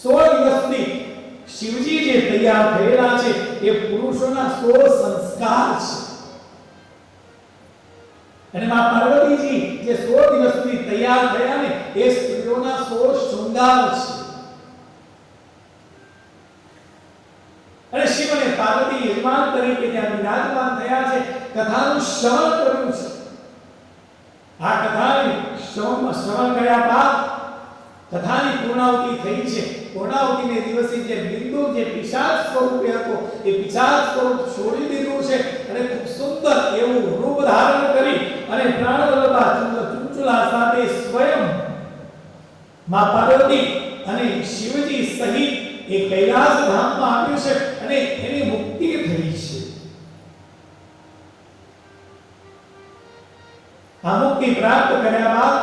16 દિવસથી શિવજી જે તૈયાર થયેલા છે એ પુરુષોના 16 સંસ્કાર છે અને માં પાર્વતીજી જે 16 દિવસથી તૈયાર થયા ને એ સ્ત્રીઓના 16 શૃંગાર છે અને શિવ અને પાર્વતી યજમાન તરીકે ત્યાં વિરાજમાન થયા છે કથાનું શ્રવણ કર્યું છે આ કથાની શ્રવણ કર્યા બાદ કથાની પૂર્ણાહુતિ થઈ છે પૂર્ણાહુતિને દિવસે જે બિંદુ જે પિશાચ સ્વરૂપે હતો એ પિશાચ સ્વરૂપ છોડી દીધું છે અને ખૂબ સુંદર એવું રૂપ ધારણ કરી અને પ્રાણવલ્લભા ચુંચુલા સાથે સ્વયં માં પાર્વતી અને શિવજી સહિત એ કૈલાસ ધામમાં આવ્યું છે અને એની મુક્તિ થઈ છે આ મુક્તિ પ્રાપ્ત કર્યા બાદ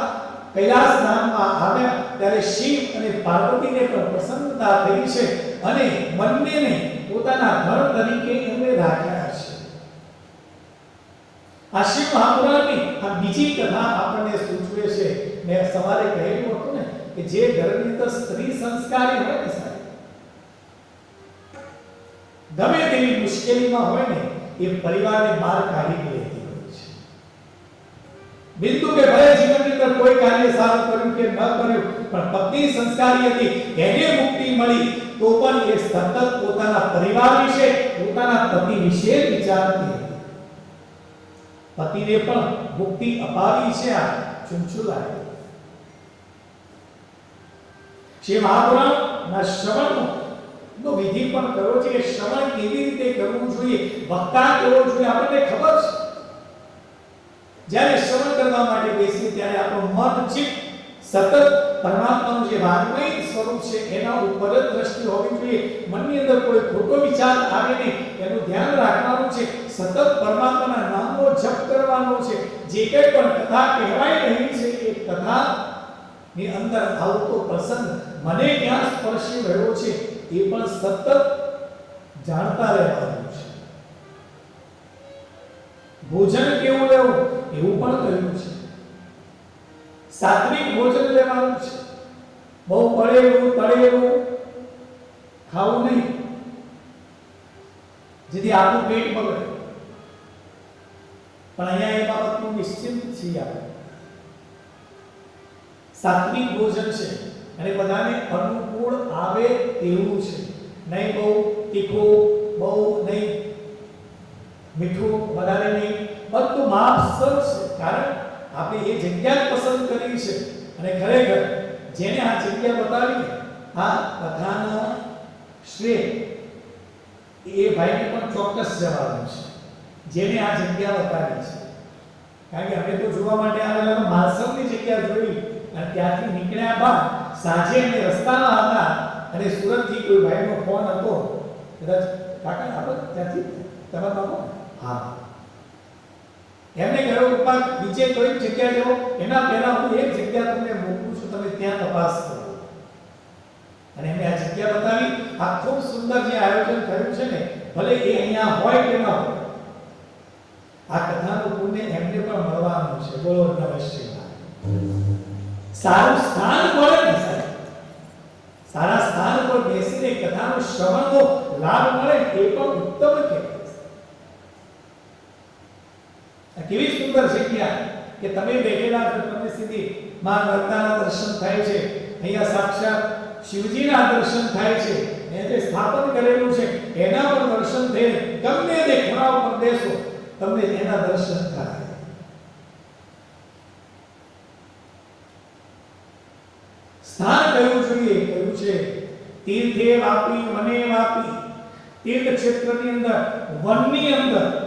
કૈલાસ ધામમાં આવ્યા ત્યારે શિવ અને પાર્વતીને પણ પ્રસન્નતા થઈ છે અને બંનેને પોતાના ઘર તરીકે એમણે રાખ્યા છે આ શિવ મહાપુરાણની આ બીજી કથા આપણને સૂચવે છે મેં સવારે કહેલું હતું ને કે જે ઘરની અંદર સ્ત્રી સંસ્કારી હોય ને સાહેબ ગમે તેવી મુશ્કેલીમાં હોય ને એ પરિવારને બહાર કાઢી લેતી હોય છે બિંદુ કે ભલે જીવનની અંદર કોઈ કાર્ય સારું કર્યું કે ન કર્યું પણ પત્ની સંસ્કારી હતી એને મુક્તિ મળી તો પણ એ સતત પોતાના પરિવાર વિશે પોતાના પતિ વિશે વિચારતી હતી પતિને પણ મુક્તિ અપાવી છે આ ચુંચુલાએ શ્રી મહાપુરાણના શ્રવણનો વિધિ પણ કર્યો છે કે શ્રવણ કેવી રીતે કરવું જોઈએ વક્તા કેવો જોઈએ આપણને ખબર છે જ્યારે શ્રવણ કરવા માટે બેસીએ ત્યારે આપણું મન ચિત્ત સતત પરમાત્માનું જે વાગ્મય સ્વરૂપ છે એના ઉપર જ દ્રષ્ટિ હોવી જોઈએ મનની અંદર કોઈ ખોટો વિચાર આવે નહીં એનું ધ્યાન રાખવાનું છે સતત પરમાત્માના નામનો જપ કરવાનો છે જે કંઈ પણ કથા કહેવાય રહી છે એ કથા ની અંદર આવતો પ્રસંગ મને ક્યાં સ્પર્શી રહ્યો છે એ પણ સતત જાણતા રહેવાનું છે ભોજન કેવું લેવું એવું પણ કહ્યું છે સાત્વિક ભોજન લેવાનું છે બહુ પડેલું તળેલું ખાવું નહીં જેથી આપણું પેટ બગડે પણ અહીંયા એ બાબતનું નિશ્ચિત છીએ આપણે સાત્વિક ભોજન છે અને બધાને અનુકૂળ આવે તેવું છે નહીં બહુ તીખું બહુ નહીં મીઠું વધારે નહીં બધું માપસર છે કારણ આપણે એ જગ્યા પસંદ કરી છે અને ખરેખર જેને આ જગ્યા બતાવી આ કથાના શ્રેય એ ભાઈને પણ ચોક્કસ જવાનું છે જેને આ જગ્યા બતાવી છે કારણ કે અમે તો જોવા માટે આવેલા માલસરની જગ્યા જોઈ અને ત્યાંથી નીકળ્યા બાદ સાંજે અમે રસ્તામાં હતા અને સુરતથી કોઈ ભાઈનો ફોન હતો કદાચ કાકા આપણે ત્યાંથી તમારા બાપુ હા એમને કહ્યું પપ્પા બીજે કોઈ જગ્યા જાઓ એના પહેલા હું એક જગ્યા તમને મોકલું છું તમે ત્યાં તપાસ કરો અને એમને આ જગ્યા બતાવી આ ખૂબ સુંદર જે આયોજન થયું છે ને ભલે એ અહીંયા હોય કે ન હોય આ કથાનું પુણ્ય એમને પણ મળવાનું છે બોલો નમઃ શિવાય સારું સ્થાન મળે ને સાહેબ સારા સ્થાન પર બેસીને કથાનું શ્રવણનો લાભ મળે એ પણ ઉત્તમ કહેવાય કેવી સુંદર જગ્યા કે તમે બેઠેલા છો તમને સીધી માં નર્મદાના દર્શન થાય છે અહીંયા સાક્ષાત શિવજીના દર્શન થાય છે એ જે સ્થાપન કરેલું છે એના પર દર્શન થાય ગમે તે ખૂણા ઉપર બેસો તમને એના દર્શન થાય સ્થાન કયું જોઈએ કયું છે તીર્થે વાપી મને વાપી તીર્થ ક્ષેત્રની અંદર વનની અંદર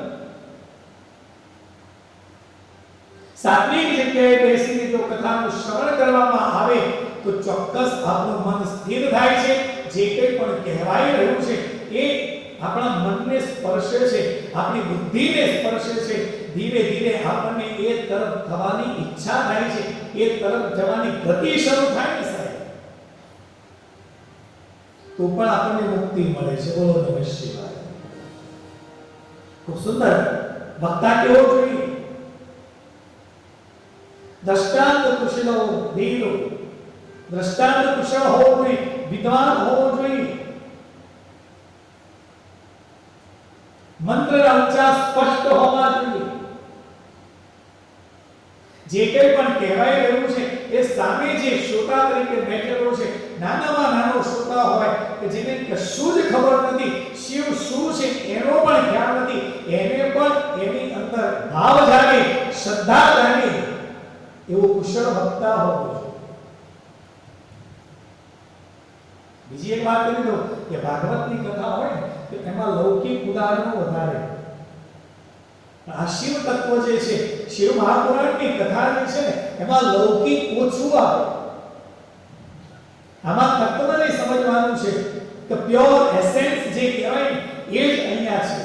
સાત્વિક જગ્યાએ બેસીને જો કથાનું શ્રવણ કરવામાં આવે તો ચોક્કસ આપણું મન સ્થિર થાય છે જે કંઈ પણ કહેવાય રહ્યું છે એ આપણા મનને સ્પર્શે છે આપણી બુદ્ધિને સ્પર્શે છે ધીરે ધીરે આપણને એ તરફ થવાની ઈચ્છા થાય છે એ તરફ જવાની ગતિ શરૂ થાય છે સાહેબ તો પણ આપણને મુક્તિ મળે છે બોલો નમઃ શિવાય ખૂબ સુંદર વક્તા કેવો જોઈએ દ્રષ્ટાંત કુશલો ધીરો દ્રષ્ટાંત કુશળ હોવો જોઈએ વિદ્વાન હોવો જોઈએ, મંત્રના ઉચ્ચાર સ્પષ્ટ હોવા જોઈએ, જે કંઈ પણ કહેવાય રહ્યું છે એ સામે જે શ્રોતા તરીકે બેઠેલો છે, નાનામાં નાનો શ્રોતા હોય કે જેને કશું જ ખબર નથી, શિવ શું છે એનો પણ ખ્યાલ નથી, એને પણ એની અંદર ભાવ જાગે, શ્રદ્ધા જાગે એવો કુશળ વક્તા હોવો જોઈએ. બીજી એક વાત કરી દો કે ભાગવતની કથા હોય ને તો એમાં લૌકિક ઉદાહરણો વધારે, આ શિવ તત્વ જે છે, શિવ મહાપુરાણની કથા જે છે ને એમાં લૌકિક ઓછું આવે. આમાં તત્વને સમજવાનું છે કે પ્યોર એસેન્સ જે કહેવાય ને એ જ અહીંયા છે.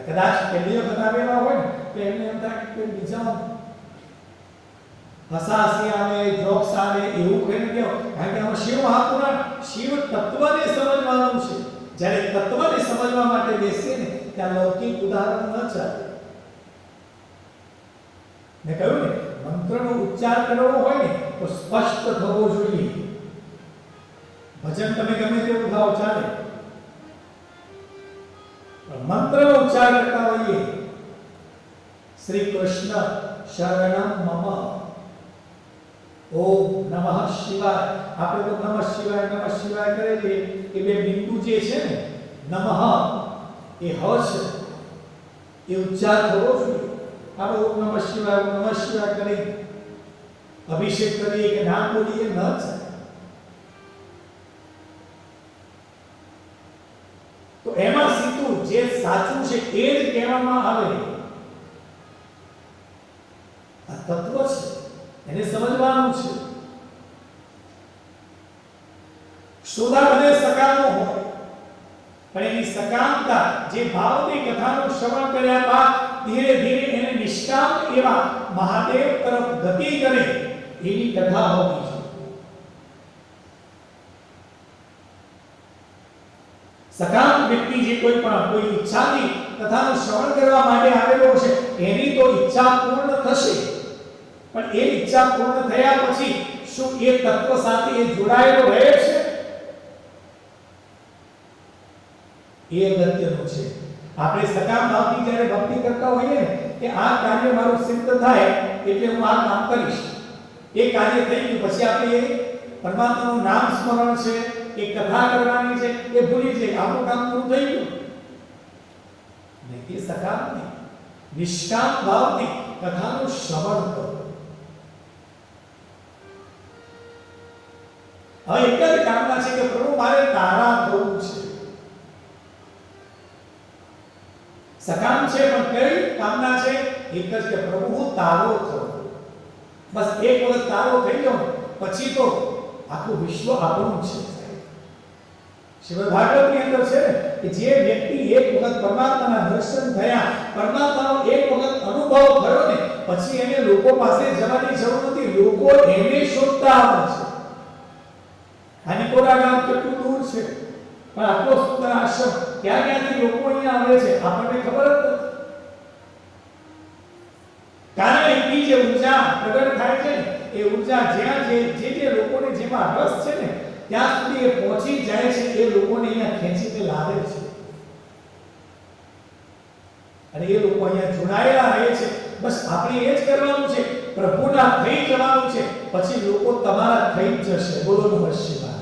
કદાચ પહેલી વખત આવેલા હોય ને તો એમને એમ થાય કે બીજા હસાસી આવે, જોક્સ આવે એવું કહીને કહો, કારણ કે આમાં શિવ મહાપુરાણ શિવ તત્વને સમજવાનું છે. જ્યારે તત્વને સમજવા માટે બેસીએ ને ત્યાં લૌકિક ઉદાહરણ ન ચાલે. મેં કહ્યું ને મંત્રનો ઉચ્ચાર કરવો હોય ને તો સ્પષ્ટ થવો જોઈએ. ભજન તમે ગમે તેવું ગાઓ ચાલે, મંત્રનો ઉચ્ચાર કરતા હોઈએ, શ્રી કૃષ્ણ શરણમ મમ, ઓમ નમઃ શિવાય. આપણે તો નમઃ શિવાય કરે છે એ બે બિંદુ જે છે ને નમઃ એ હ છે એ ઉચ્ચાર થવો જોઈએ. આપણે ઓમ નમઃ શિવાય કરી અભિષેક કરીએ કે નામ બોલીએ ન ચાલે. તો એમાં સીધું જે સાચું છે એ જ કહેવામાં આવે. આ તત્વ છે, એને સમજવાનું છે. શ્રોતા બધે સકામો હોય પણ એની સકામતા જે ભાવની કથાનું શ્રવણ કર્યા બાદ ધીરે ધીરે એને નિષ્કામ એવા મહાદેવ તરફ ગતિ કરે એવી કથા હોવી છે. સકામ વ્યક્તિ જે કોઈ ઈચ્છાથી કથાનું શ્રવણ કરવા માટે આવેલો છે એની તો ઈચ્છા પૂર્ણ થશે, પણ એ ઈચ્છા પૂર્ણ થયા પછી શું એ તત્વ સાથે એ જોડાયેલો રહે છે એ અગત્યનું છે. આપણે સકામ ભાવથી જ્યારે ભક્તિ કરતા હોઈએ ને કે આ કાર્ય મારું સિદ્ધ થાય એટલે હું આ કામ કરીશ, એ કાર્ય થઈ ગયું પછી આપણે પરમાત્માનું નામ સ્મરણ છે, એ કથા કરવાની છે એ ભૂલી જઈએ, આપણું કામ પૂરું થઈ ગયું. ને એ સકામ નહીં, નિષ્કામ ભાવથી કથાનું શ્રવણ કરો. હવે એક જ કામના છે કે પ્રભુ મારે તારા થવું છે. સકામ છે પણ કઈ કામના છે? એક જ કે પ્રભુ હું તારો થઉં. બસ એક વખત તારો થઈ જાઉં પછી તો આખું વિશ્વ આપણું છે. શ્રીમદ ભાગવતની અંદર છે કે જે વ્યક્તિ એક વખત પરમાત્માના દર્શન થયા, પરમાત્માનો એક વખત અનુભવ થયો ને પછી એને લોકો પાસે જવાની જરૂર નથી, લોકો એને શોધતા આવે છે. હાનિકોરા ગામ કેટલું દૂર છે પણ આટલો સુંદર આશ્રમ, ક્યાંથી લોકો અહીંયા આવે છે આપણને ખબર જ નથી. કારણ એની જે ઉર્જા પ્રગટ થાય છે એ ઉર્જા જ્યાં જે લોકોને જેમાં રસ છે ને ત્યાં સુધી એ પહોંચી જાય છે, એ લોકોને અહીંયા ખેંચીને લાવે છે અને એ લોકો અહીંયા જોડાયેલા રહે છે. બસ આપણે એ જ કરવાનું છે, પ્રભુના થઈ જવાનું છે, પછી લોકો તમારા થઈ જશે. બોલો નમઃ શિવાય.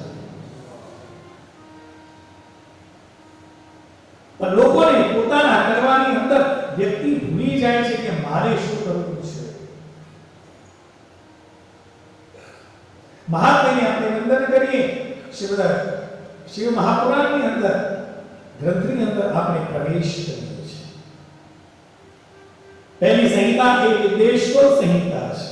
પણ લોકોને પોતાના કરવાની અંદર વ્યક્તિ ભૂલી જાય છે કે મારે શું કરવું છે. મહાત્મ્યને આપણે વંદન કરીએ. શિવ મહાપુરાણની અંદર ગ્રંથની અંદર આપણે પ્રવેશ કરીએ છીએ. પહેલી સંહિતા એ વિદેશ્વર સંહિતા છે.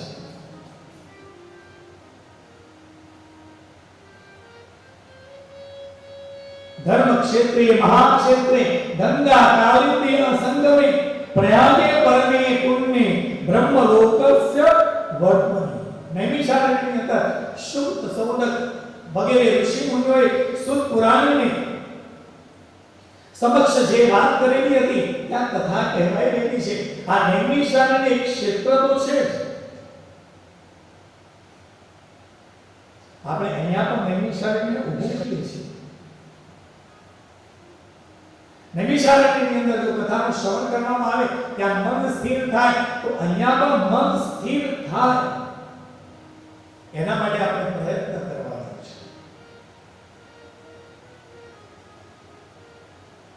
धर्म क्षेत्रे महाक्षेत्रे गंगा कालिंदी संगमे प्रयागे परमे पुण्ये ब्रह्मलोकस्य वर्तमनि. नैमिषारण्यની અંદર શુદ્ધ સૌનક વગેરે ઋષિ મુનિઓએ શુદ્ધ પુરાણને સમક્ષ જે વાત કરેલી હતી ત્યાં કથા કહેવાઈ રહી છે. આ નૈમિષારણ્ય એક ક્ષેત્ર તો છે, નૈમિષારણ્ય ઊભું કરીએ છીએ. નૈમિષારણ્યની અંદર જો કથાનું શ્રવણ કરવામાં આવે ત્યાં મન સ્થિર થાય, તો અહીંયા પણ મન સ્થિર થાય એના માટે આપણે પ્રયત્ન કરવાનો છે.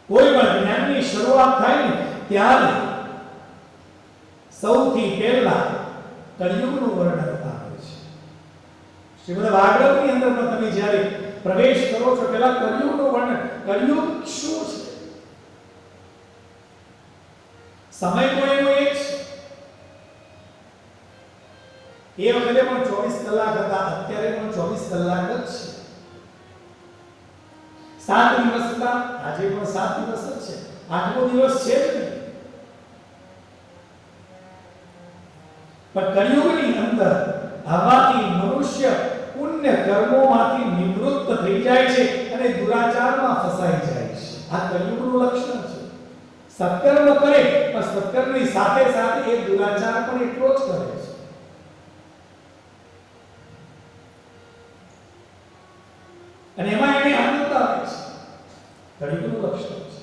કોઈ પણ જ્ઞાનની શરૂઆત થાય ને ત્યારે સૌથી પહેલા કળિયુગનું વર્ણન આવે છે. શ્રીમદ ભાગવતની અંદર પણ તમે જ્યારે પ્રવેશ કરો છો પહેલા કળિયુગનું વર્ણન, કળિયુગ શું છે, સમય કોઈનો એક છે. એ વખતે પણ 24 કલાક હતા, અત્યારે પણ 24 કલાક જ છે. 7 દિવસ હતા, આજે પણ 7 દિવસ જ છે. 8મો દિવસ છે જ નહીં. પણ કળિયુગની અંદર આવાથી મનુષ્ય પુણ્ય કર્મોમાંથી નિવૃત્ત થઈ જાય છે અને દુરાચારમાં ફસાઈ જાય છે. આ કળિયુગનું લક્ષણ છે. સત્કર્મ કરે પણ સત્કર્મની સાથે સાથે એ દુરાચાર પણ એટલો જ કરે છે. અને એમાં એને આનંદ આવે છે. કળિયુગનું લક્ષણ છે.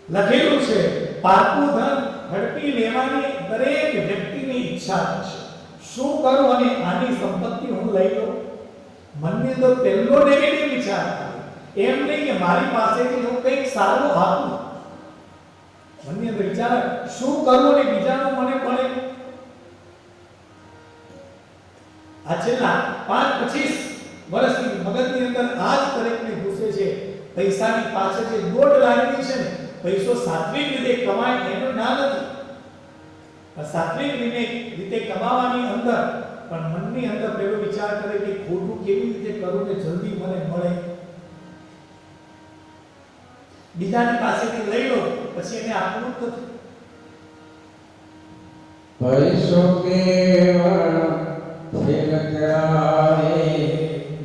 લખેલું છે પાકું ધન ઝડપી લેવાની દરેક વ્યક્તિની ઈચ્છા છે. શું કરું અને આની સંપત્તિ હું લઈ લઉં? મનની અંદર પહેલો નેગેટિવ વિચાર આવે. એમ નહીં કે મારી પાસેથી હું કંઈક સારું આપું. મનની અંદર વિચાર શું કરું અને બીજાનું મને મળે. આ છેલ્લા 5-25 વર્ષથી મગજની અંદર આ જ દરેકને ઘૂસે છે. પૈસાની પાછળ જે દોડ લાગી છે ને, પૈસો સાત્વિક રીતે કમાય એનું ના નથી. સાત્વિક રીતે કમાવાની અંદર પણ મનની અંદર પેલો વિચાર કરે કે ખોટું કેવી રીતે કરું કે જલ્દી મને મળે. બીજાની પાસેથી લઈ લો પછી એને આપવું જ નથી. પૈસો કેવળ ખેલ કરાવે,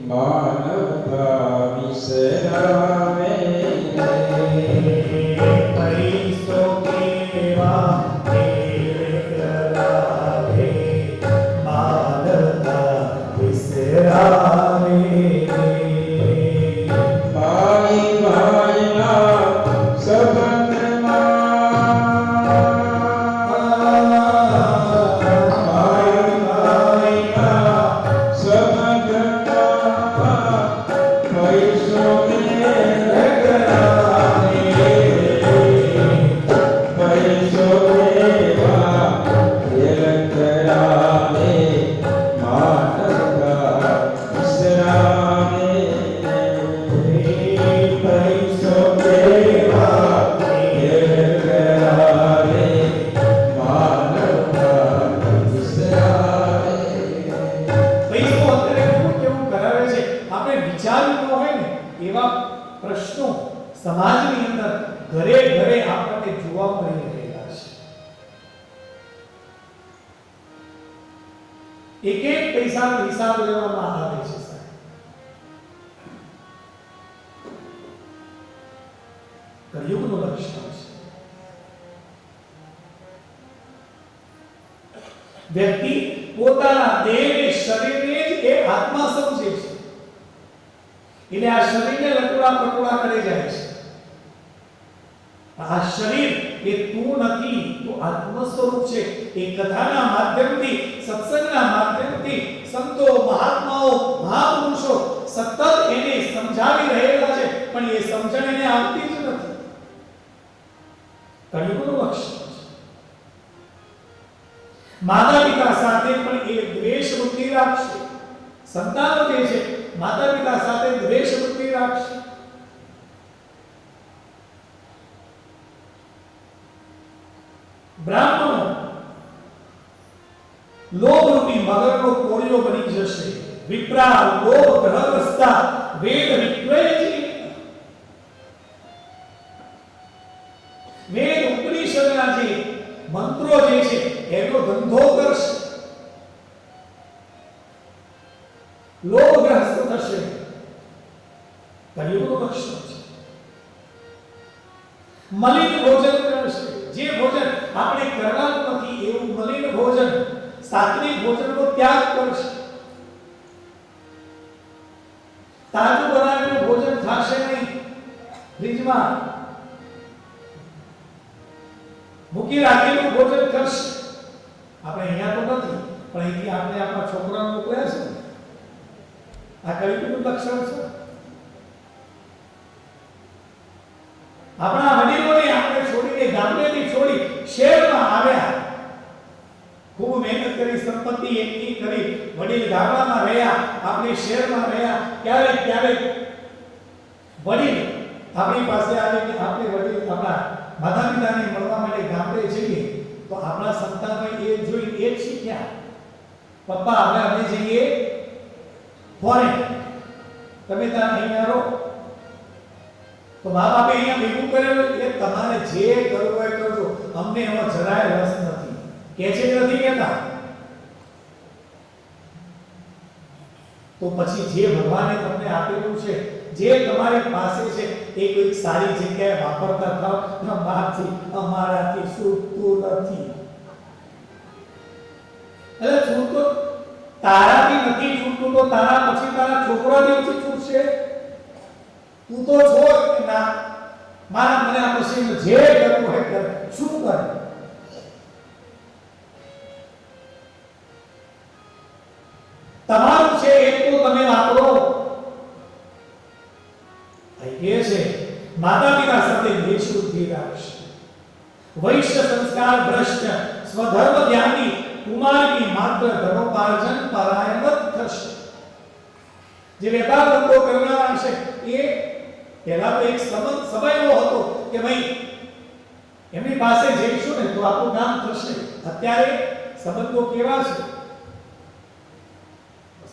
માનવતા વિસરાવે. પૈસો કેવા ખેલ કરાવે, માનવતા વિસરાવે. ભાઈ ભાઈના સમાજની અંદર ઘરે ઘરે આપણને જોવા મળી રહેલા છે. એક એક પૈસાનો હિસાબ લેવામાં આવે છે. કળિયુગનું લક્ષણ છે. વ્યક્તિ પોતાના દેહને શરીરને જ એ આત્મા સમજે છે. એટલે આ શરીરને લટુડા પટુડા કરી જાય છે. આ શરીર એ તું નથી, તું આત્મ સ્વરૂપ છે. એ કથાના માધ્યમથી, સત્સંગના માધ્યમથી સંતો, મહાત્માઓ, મહાપુરુષો સતત એને સમજાવી રહેલા છે, પણ એ સમજણ એને આવતી જ નથી. કળિયુગનું લક્ષણ છે. માતા પિતા સાથે પણ એ દ્વેષ વૃત્તિ રાખશે. સંતાનો જે છે માતા પિતા સાથે દ્વેષ વૃત્તિ રાખશે. બ્રાહ્મણો લોભરૂપી મગરનો કોળિયો બની જશે. વિપ્રા લોભ ગ્રહસ્થા વેદ વિદ્વેજી. વેદ ઉપનિષદના જે મંત્રો જે છે એનો ધંધો કરશે. લોભગ્રસ્ત થશે. કળિયુગનું લક્ષણ છે. મલિન ભોજન કરશે. જે ભોજન આપણે કરવાનું નથી એવું મલિન ભોજન, સાત્વિક ભોજનનો ત્યાગ કરશે. ફ્રીજમાં મૂકી રાખેલું ભોજન કરશે. આપણે અહીંયા તો નથી, પણ અહીંથી આપણે આપણા છોકરાઓને મોકલ્યા છે. આ કળિયુગનું લક્ષણ છે. આપણા વડીલોને આપણે છોડીને ગામડેથી છોડી શહેરમાં આવ્યા. ખૂબ મહેનત કરી, સંપત્તિ એકઠી કરી, વડીલ ગામડામાં રહ્યા, આપણે શહેરમાં રહ્યા. ક્યારેક ક્યારેક વડીલ આપણી પાસે આવે કે આપણે વડીલ આપણા માતા પિતાને મળવા માટે ગામડે જઈએ તો આપણા સંતાનો એ જોઈ એ જ શીખ્યા. પપ્પા હવે અમે જઈએ ફોરેન, તમે ત્યાં અહીંયા રહો. તો મા બાપે અહીંયા ભેગું કરેલું એ તમારે જે કરવું હોય કરજો, અમને એમાં જરાય રસ નથી. કે છે નથી કહેતા. તો પછી જે ભગવાને તમને આપેલું છે, જે તમારી પાસે છે, એ કોઈ સારી જગ્યાએ વાપરતા થાવ. અમારથી અમારાથી છૂટતું નથી. એટલે છૂટતું તારાથી નથી છૂટતું તો તારા પછી તારા છોકરાથી છૂટશે. તું તો છોડ કે ના મારા મને આ પછી જે કરવું હોય કર. શું કરે? તમારું છે એ તો તમે વાપરો. એ છે માતા પિતા સાથે નિશુદ્ધિ રાખશે. વૈશ્ય સંસ્કાર ભ્રષ્ટ સ્વધર્મ ધ્યાની કુમારની માત્ર ધનોપાર્જન પરાયણ થશે. જે વેપાર ધંધો કરનારા છે એ પહેલા તો એક સમય એવો હતો કે ભાઈ એમની પાસે જઈશું ને તો આપણું કામ થશે. અત્યારે સંબંધો કેવા છે?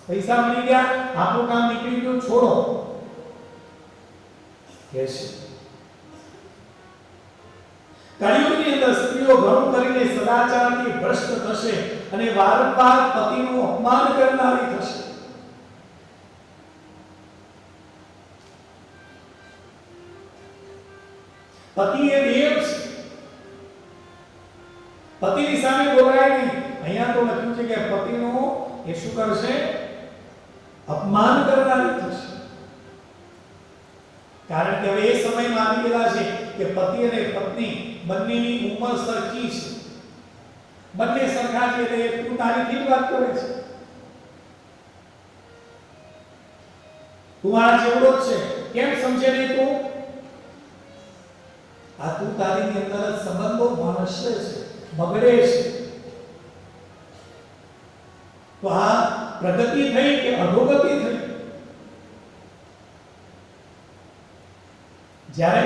પૈસા મળી ગયા, આપણું કામ નીકળી ગયું, છોડો કે છે. કળિયુગની અંદર સ્ત્રીઓ ઘણું કરીને સદાચારથી ભ્રષ્ટ થશે અને વારંવાર પતિનું અપમાન કરનારી થશે. પતિ એ દેવ છે. પતિની સામે બોલાય નહીં. અહીંયા તો લખ્યું છે કે પતિનું એ શું કરશે? અપમાન કરનારી થશે. કારણ કે હવે એ સમયમાં આવી ગયેલા છે કે પતિ અને પત્ની બંનેની ઉંમર સરખી છે. બંને સરખા છે એટલે તું તારીથી જ વાત કરે છે. તું મારા જેવડો જ છે, કેમ સમજે નહીં તું? આ તું તારીની અંદર સંબંધો મનુષ્ય છે, બગડે છે. તો આ પ્રગતિ થઈ કે અધોગતિ થઈ? જ્યારે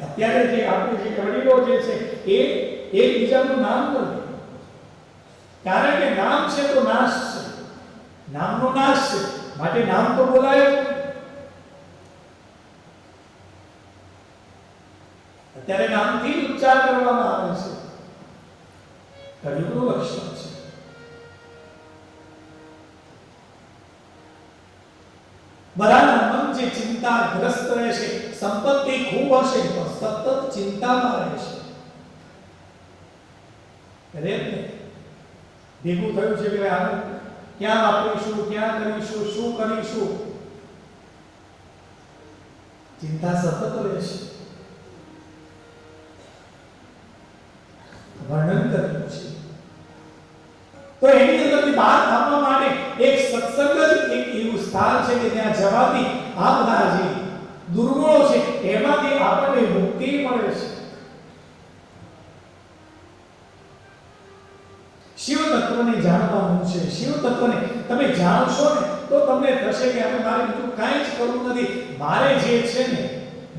અત્યારે જે આપણે જે વડીલો જે છે એ એકબીજાનું નામ કરે. કારણ કે નામ છે તો નાશ છે, નામનો નાશ છે, માટે નામ તો બોલાય. અત્યારે નામથી જ ઉચ્ચાર કરવામાં આવે છે. કળિયુગનું લક્ષણ છે. બરાબર મન જે ચિંતાગ્રસ્ત રહેશે, સંપત્તિ ખૂબ હશે પણ સતત ચિંતામાં રહેશે. ભેગું થયું છે કે આનું ક્યાં વાપરીશું, ક્યાં કરીશું, શું કરીશું, ચિંતા સતત રહેશે. વર્ણન કર્યું છે. તો એની અંદરથી બહાર આવવા માટે એક સત્સંગ જ એક એવું સ્થાન છે કે ત્યાં જવાથી આ બધા જે દુર્ગુણો છે એમાંથી આપણને મુક્તિ મળે છે. શિવ તત્વને જાણવાનું છે. શિવ તત્વને તમે જાણશો ને તો તમને થશે કે હવે મારે બીજું કાંઈ જ કરવું નથી. મારે જે છે ને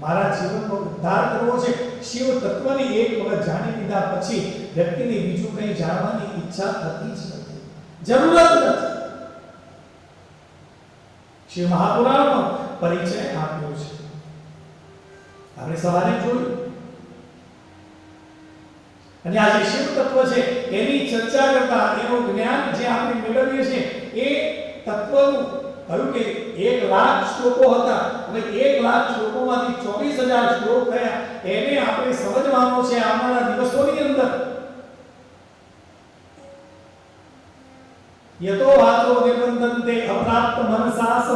મારા જીવનનો ઉદ્ધાર કરવો છે. શિવ તત્વની એક વખત જાણી લીધા પછી વ્યક્તિને બીજું કંઈ જાણવાની ઈચ્છા થતી જ નથી, જરૂરત નથી. શિવ મહાપુરાણનો પરિચય આપ્યો છે. આપણે સવારે જોયું. અને આ જે શિવ તત્વ છે એની ચર્ચા કરતા એનું જ્ઞાન જે આપણે મેળવીએ છીએ એ તત્વનું કહ્યું કે 1 લાખ શ્લોકો હતા. હવે 1 લાખ શ્લોકોમાંથી 24,000 શ્લોક થયા. એને આપણે સમજવાનો છે આવનારા દિવસોની અંદર. યતો વાચો નિબંધન્તે અપ્રાપ્ત મનસાસ,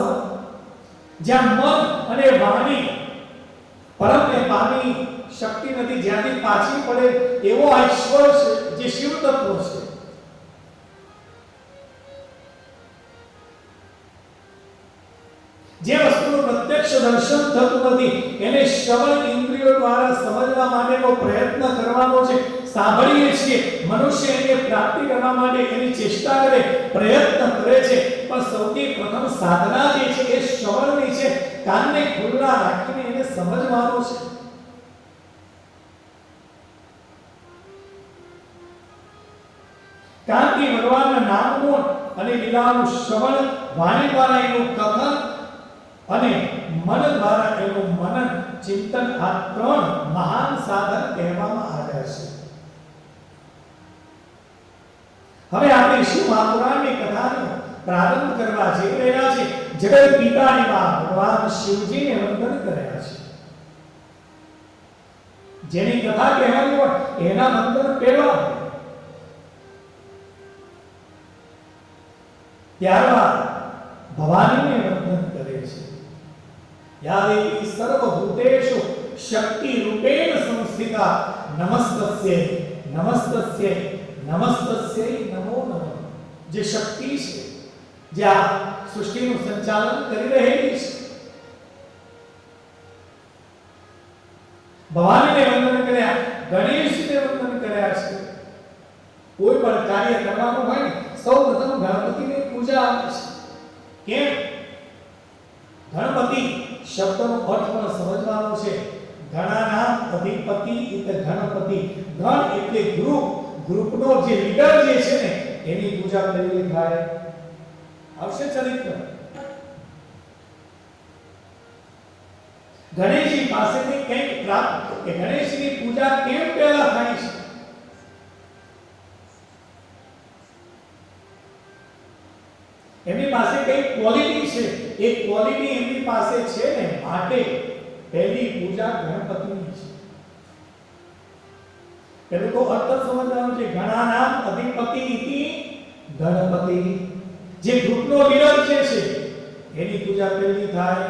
જ્યાં મન અને વાણી પરમને શકતી નથી, જ્યાંથી પાછી પડે એવો આ ઈશ્વર છે જે શિવ તત્વ છે. જે વસ્તુનું પ્રત્યક્ષ દર્શન થતું નથી એને શ્રવણ ઇન્દ્રિયો દ્વારા સમજવા માટેનો પ્રયત્ન કરવાનો છે. સાંભળીએ છીએ, મનુષ્ય એને પ્રાપ્તિ કરવા માટે એની ચેષ્ટા કરે, પ્રયત્ન કરે છે, પણ સૌથી પ્રથમ સાધના જે છે એ શ્રવણની છે. કાનને ખુલ્લા રાખીને એને સમજવાનું છે. કાનથી ભગવાનના નામનું અને લીલાનું શ્રવણ, વાણી દ્વારા એનું કથન અને મન દ્વારા એનું મનન ચિંતન, આ ત્રણ મહાન સાધન કહેવામાં આવ્યા છે. હવે આપણે શિવ મહાપુરાણની કથાનો પ્રારંભ કરવા જઈ રહ્યા છે. જગત પિતાની માં ભગવાન શિવજીને વંદન કર્યા છે. જેની કથા કહેવાની હોય એના વંદન પહેલા, ત્યારબાદ ભવાનીને વંદન કરે છે. યા દેવી સર્વભૂતેષુ શક્તિ રૂપેણ સંસ્થિતા નમસ્તસ્ય નમસ્તસ્ય નમસ્તસ્ય નમો નમઃ. જે શક્તિ છે, જે આ સૃષ્ટિનું સંચાલન કરી રહેલી છે, ભવાનીને વંદન કર્યા, ગણેશને વંદન કર્યા છે. કોઈ પણ કાર્ય કરવાનું હોય ને સૌપ્રથમ ગણપતિની પૂજા આવે છે. કેમ? ગણપતિ શબ્દનો અર્થ પણ સમજવાનો છે. ગણાનામ અધિપતિ એટલે ગણપતિ. ગણ એટલે ગ્રુપ, ગ્રુપનો જે લીડર જે છે ને એની પૂજા કરવી થાય. આવશે ચરિત્ર. ગણેશજી પાસેથી કંઈક પ્રાપ્ત, કે ગણેશની પૂજા કેમ પહેલા થાય છે? એમની પાસે કઈ ક્વોલિટી છે, એ ક્વોલિટી એમની પાસે છે ને, માટે પહેલી પૂજા ગણપતિની છે. પેલું તો અર્થ સમજવાનું છે. ગણાનામ અધિપતિ ઇતિ ગણપતિ. જે ગ્રુપનો લીડર છે એની પૂજા પહેલી થાય.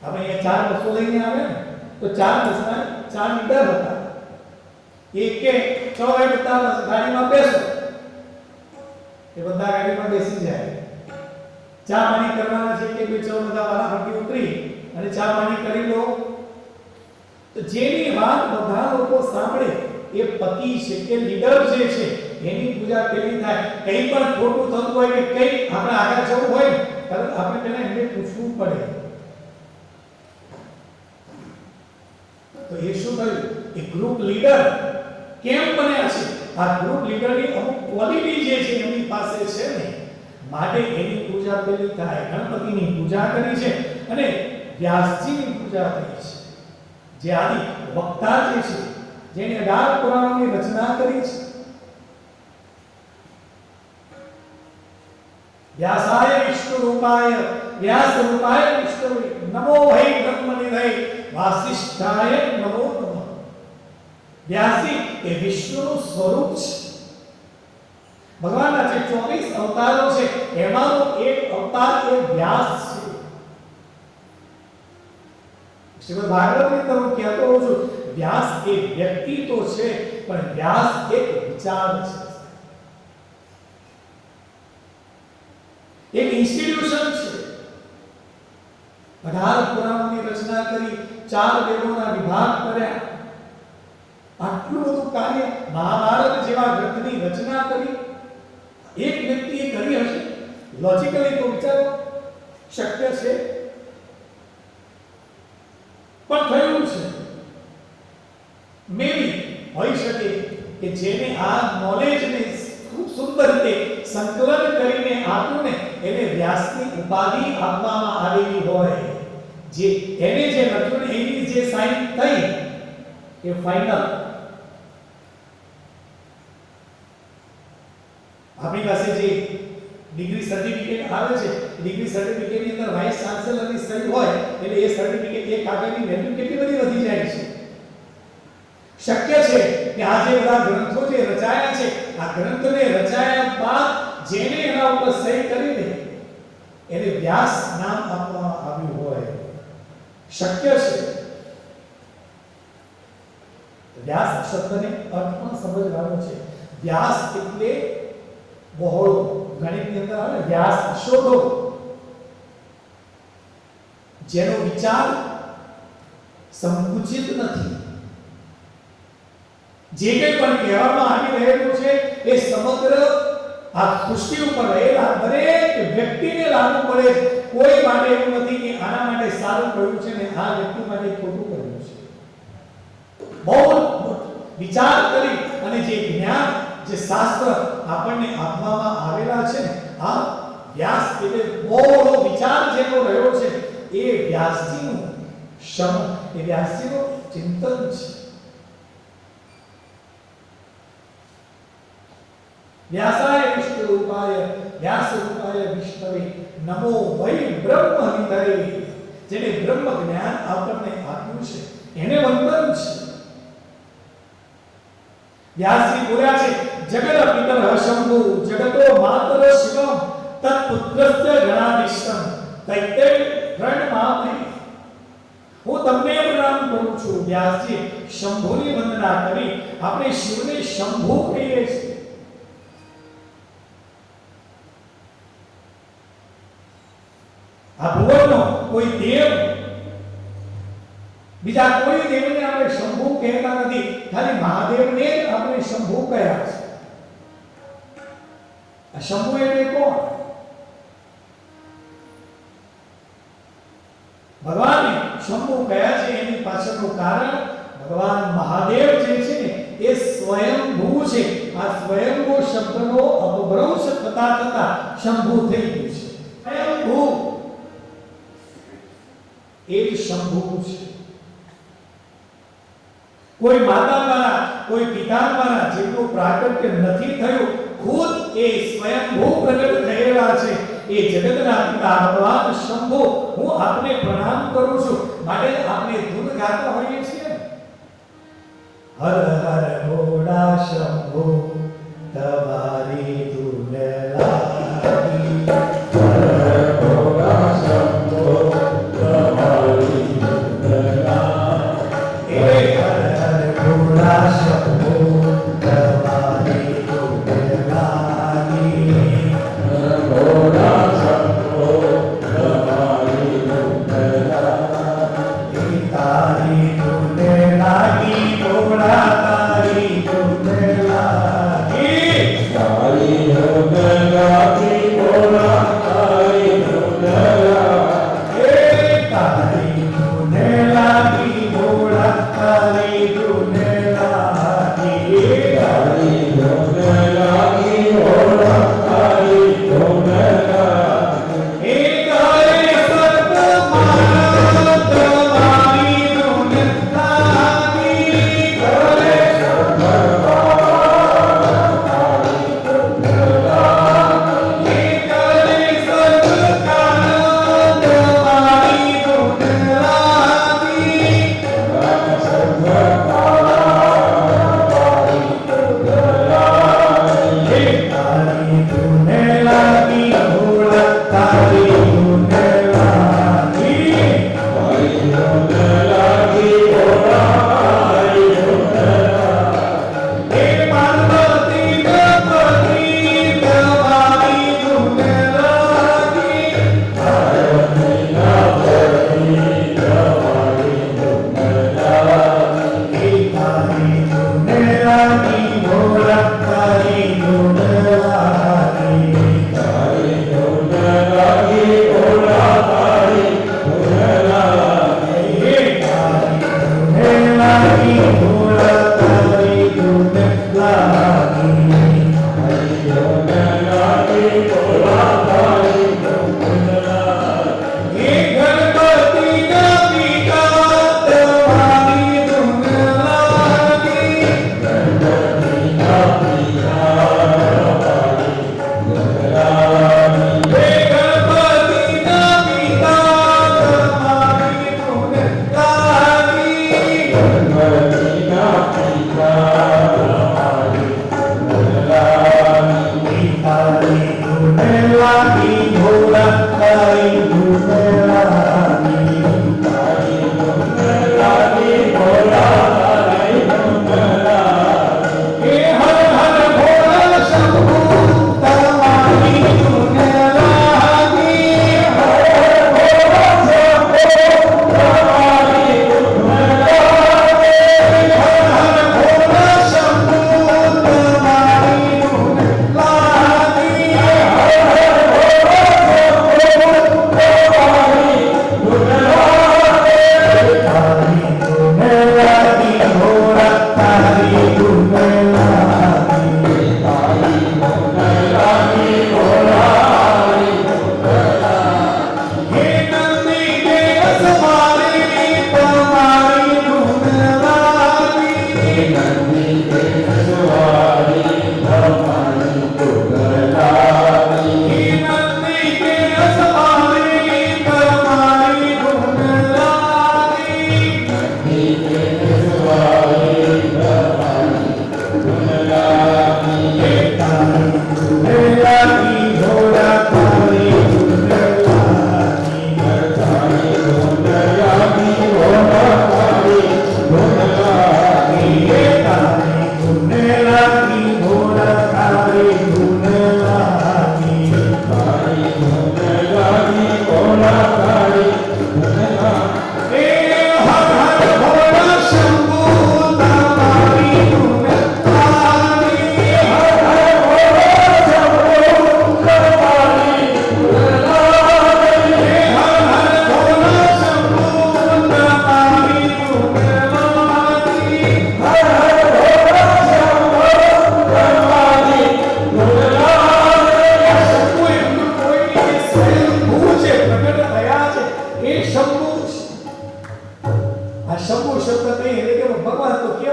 હવે અહીંયા ચાર બસો લઈને આવે ને તો ચાર બસના ચાર લીડર હતા. એક કે ચલો એ બધા ગાડીમાં બેસો, એ બધા ગાડીમાં બેસી જાય. ચા પાણી કરવાના છે કે બે ચલો બધા વારાફરતી ઉતરી અને ચા પાણી કરી લો. તો જેની વાત બધા લોકો સાંભળે એ પતિ છે કે લીડર જે છે એની પૂજા પેલી થાય. કંઈ પણ ખોટું થતું હોય કે કંઈ આપણે આગળ જવું હોય તરત આપણે પહેલા એમને પૂછવું પડે. તો એ શું થયું? એ ગ્રુપ લીડર કેમ બન્યા છે? આ ગ્રુપ લીડરની અમુક ક્વોલિટી જે છે એમની પાસે છે ને, માટે એની પૂજા પેલી થાય. ગણપતિની પૂજા કરી છે અને વ્યાસજીની પૂજા કરી છે, જે આદિ વક્તા જે છે, જેને 18 પુરાણોની રચના કરી છે. વ્યાસાય વિષ્ણુ રૂપાય વ્યાસ રૂપાય વિષ્ણુ નમો હૈ બ્રહ્મનિધય વાસિષ્ઠાય નમો નમઃ. વ્યાસજી એ વિષ્ણુનું સ્વરૂપ છે. ભગવાનના જે 24 અવતારો છે એમાંનો એક અવતાર એ વ્યાસ છે. શ્રીમદ ભાગવતની અંદર હું કહેતો હોઉં છું, વ્યાસ એ વ્યક્તિ તો છે પણ વ્યાસ એક વિચાર છે, એક ઇન્સ્ટિટ્યુશન છે. 18 પુરાણોની રચના કરી, 4 વેદોના વિભાગ કર્યા, આટલું બધું કાર્ય, મહાભારત જેવા ગ્રંથની રચના કરી એક વ્યક્તિએ કરી હશે? લોજિકલી તો વિચારો, શક્ય છે? પણ થયું છે. મેબી હોઈ શકે કે જેને આ નોલેજને ખૂબ સુંદર રીતે સંકલન કરીને આપ્યું ને એને વ્યાસની ઉપાધિ આપવામાં આવેલી હોય. જે એને જે લખ્યું ને એની જે સાઇન થઈ એ ફાઇનલ. આપણી પાસે જે ડિગ્રી સર્ટિફિકેટ આવે છે, ડિગ્રી સર્ટિફિકેટની અંદર વાઇસ ચાન્સેલરની સહી હોય એટલે એ સર્ટિફિકેટ એક કાગળની વેલ્યુ કેટલી બધી વધી જાય છે. શક્ય છે કે આ જે બધા ગ્રંથો જે રચાયા છે, આ ગ્રંથને રચાયા બાદ જેને એના ઉપર સહી કરીને એને વ્યાસ નામ આપવામાં આવ્યું હોય. શક્ય છે. વ્યાસ શબ્દને અર્થ પણ સમજવાનો છે. વ્યાસ એટલે બહોળો. ગણિતની અંદર આવે વ્યાસ શોધો. જેનો વિચાર સંકુચિત નથી. જે કંઈ પણ કહેવામાં આવી રહેલું છે એ સમગ્ર આ સૃષ્ટિ ઉપર રહેલા દરેક વ્યક્તિને લાગુ પડે. કોઈ માટે એવું નથી કે આના માટે સારું કહ્યું છે ને આ વ્યક્તિ માટે ખોટું કહ્યું છે. બહુ વિચાર કરી અને જે જ્ઞાન, જે શાસ્ત્ર આપણને આપવામાં આવેલા છે ને, આ વ્યાસ એટલે બહુ વિચાર જેનો રહ્યો છે એ વ્યાસજીનું શ્રમ, એ વ્યાસજીનું ચિંતન છે. વ્યાસાય વિષ્ણુરૂપાય વ્યાસરૂપાય વિષ્ણવે નમો વૈ બ્રહ્મ નિધયે. જેને બ્રહ્મ જ્ઞાન આપણને આપ્યું છે એને વંદન છે. વ્યાસજી બોલ્યા છે જગત પિતર શંભુ જગતો માતર શિવમ તત્પુત્રસ્ય ગણાદિષ્ટમ તૈતે પ્રણમામિ. હું તમને પ્રણામ કરું છું. વ્યાસજી શંભુની વંદના કરી. આપણે શિવને શંભુ કહીએ છીએ. આ ભુવનનો કોઈ દેવ, બીજા કોઈ દેવને આપણે શંભુ કહેતા નથી. ખાલી મહાદેવને જ આપણે શંભુ કહ્યા છે. આ શંભુ એટલે કોણ? ભગવાને શંભુ કયા છે એની પાછળનું કારણ ભગવાન મહાદેવ જે છે ને એ સ્વયંભૂ છે. આ સ્વયંભૂ શબ્દનો અપભ્રંશ થતા થતા શંભુ થઈ ગયું છે. સ્વયંભૂ એ શંભુ છે. કોઈ માતા દ્વારા, કોઈ પિતા દ્વારા જેટલું પ્રાગટ્ય નથી થયું, ખુદ એ સ્વયંભૂ પ્રગટ થયેલા છે. એ જગતના પિતા ભગવાન શંભુ, હું આપને પ્રણામ કરું છું. માટે આપણે ધૂન ગાતા હોઈએ છીએ. હર હર ભોળા શંભુ તમારી ધૂન લાગી. હર હર ભોળા શંભુ તમારી ધૂન લાગી. હર હર ભોળા શંભુ તમારી ધૂન લાગી. હર ભોળા શંભુ તમારી ધૂન લાગી. તારી ધૂન લાગી ભોળા તારી ધૂન લાગી.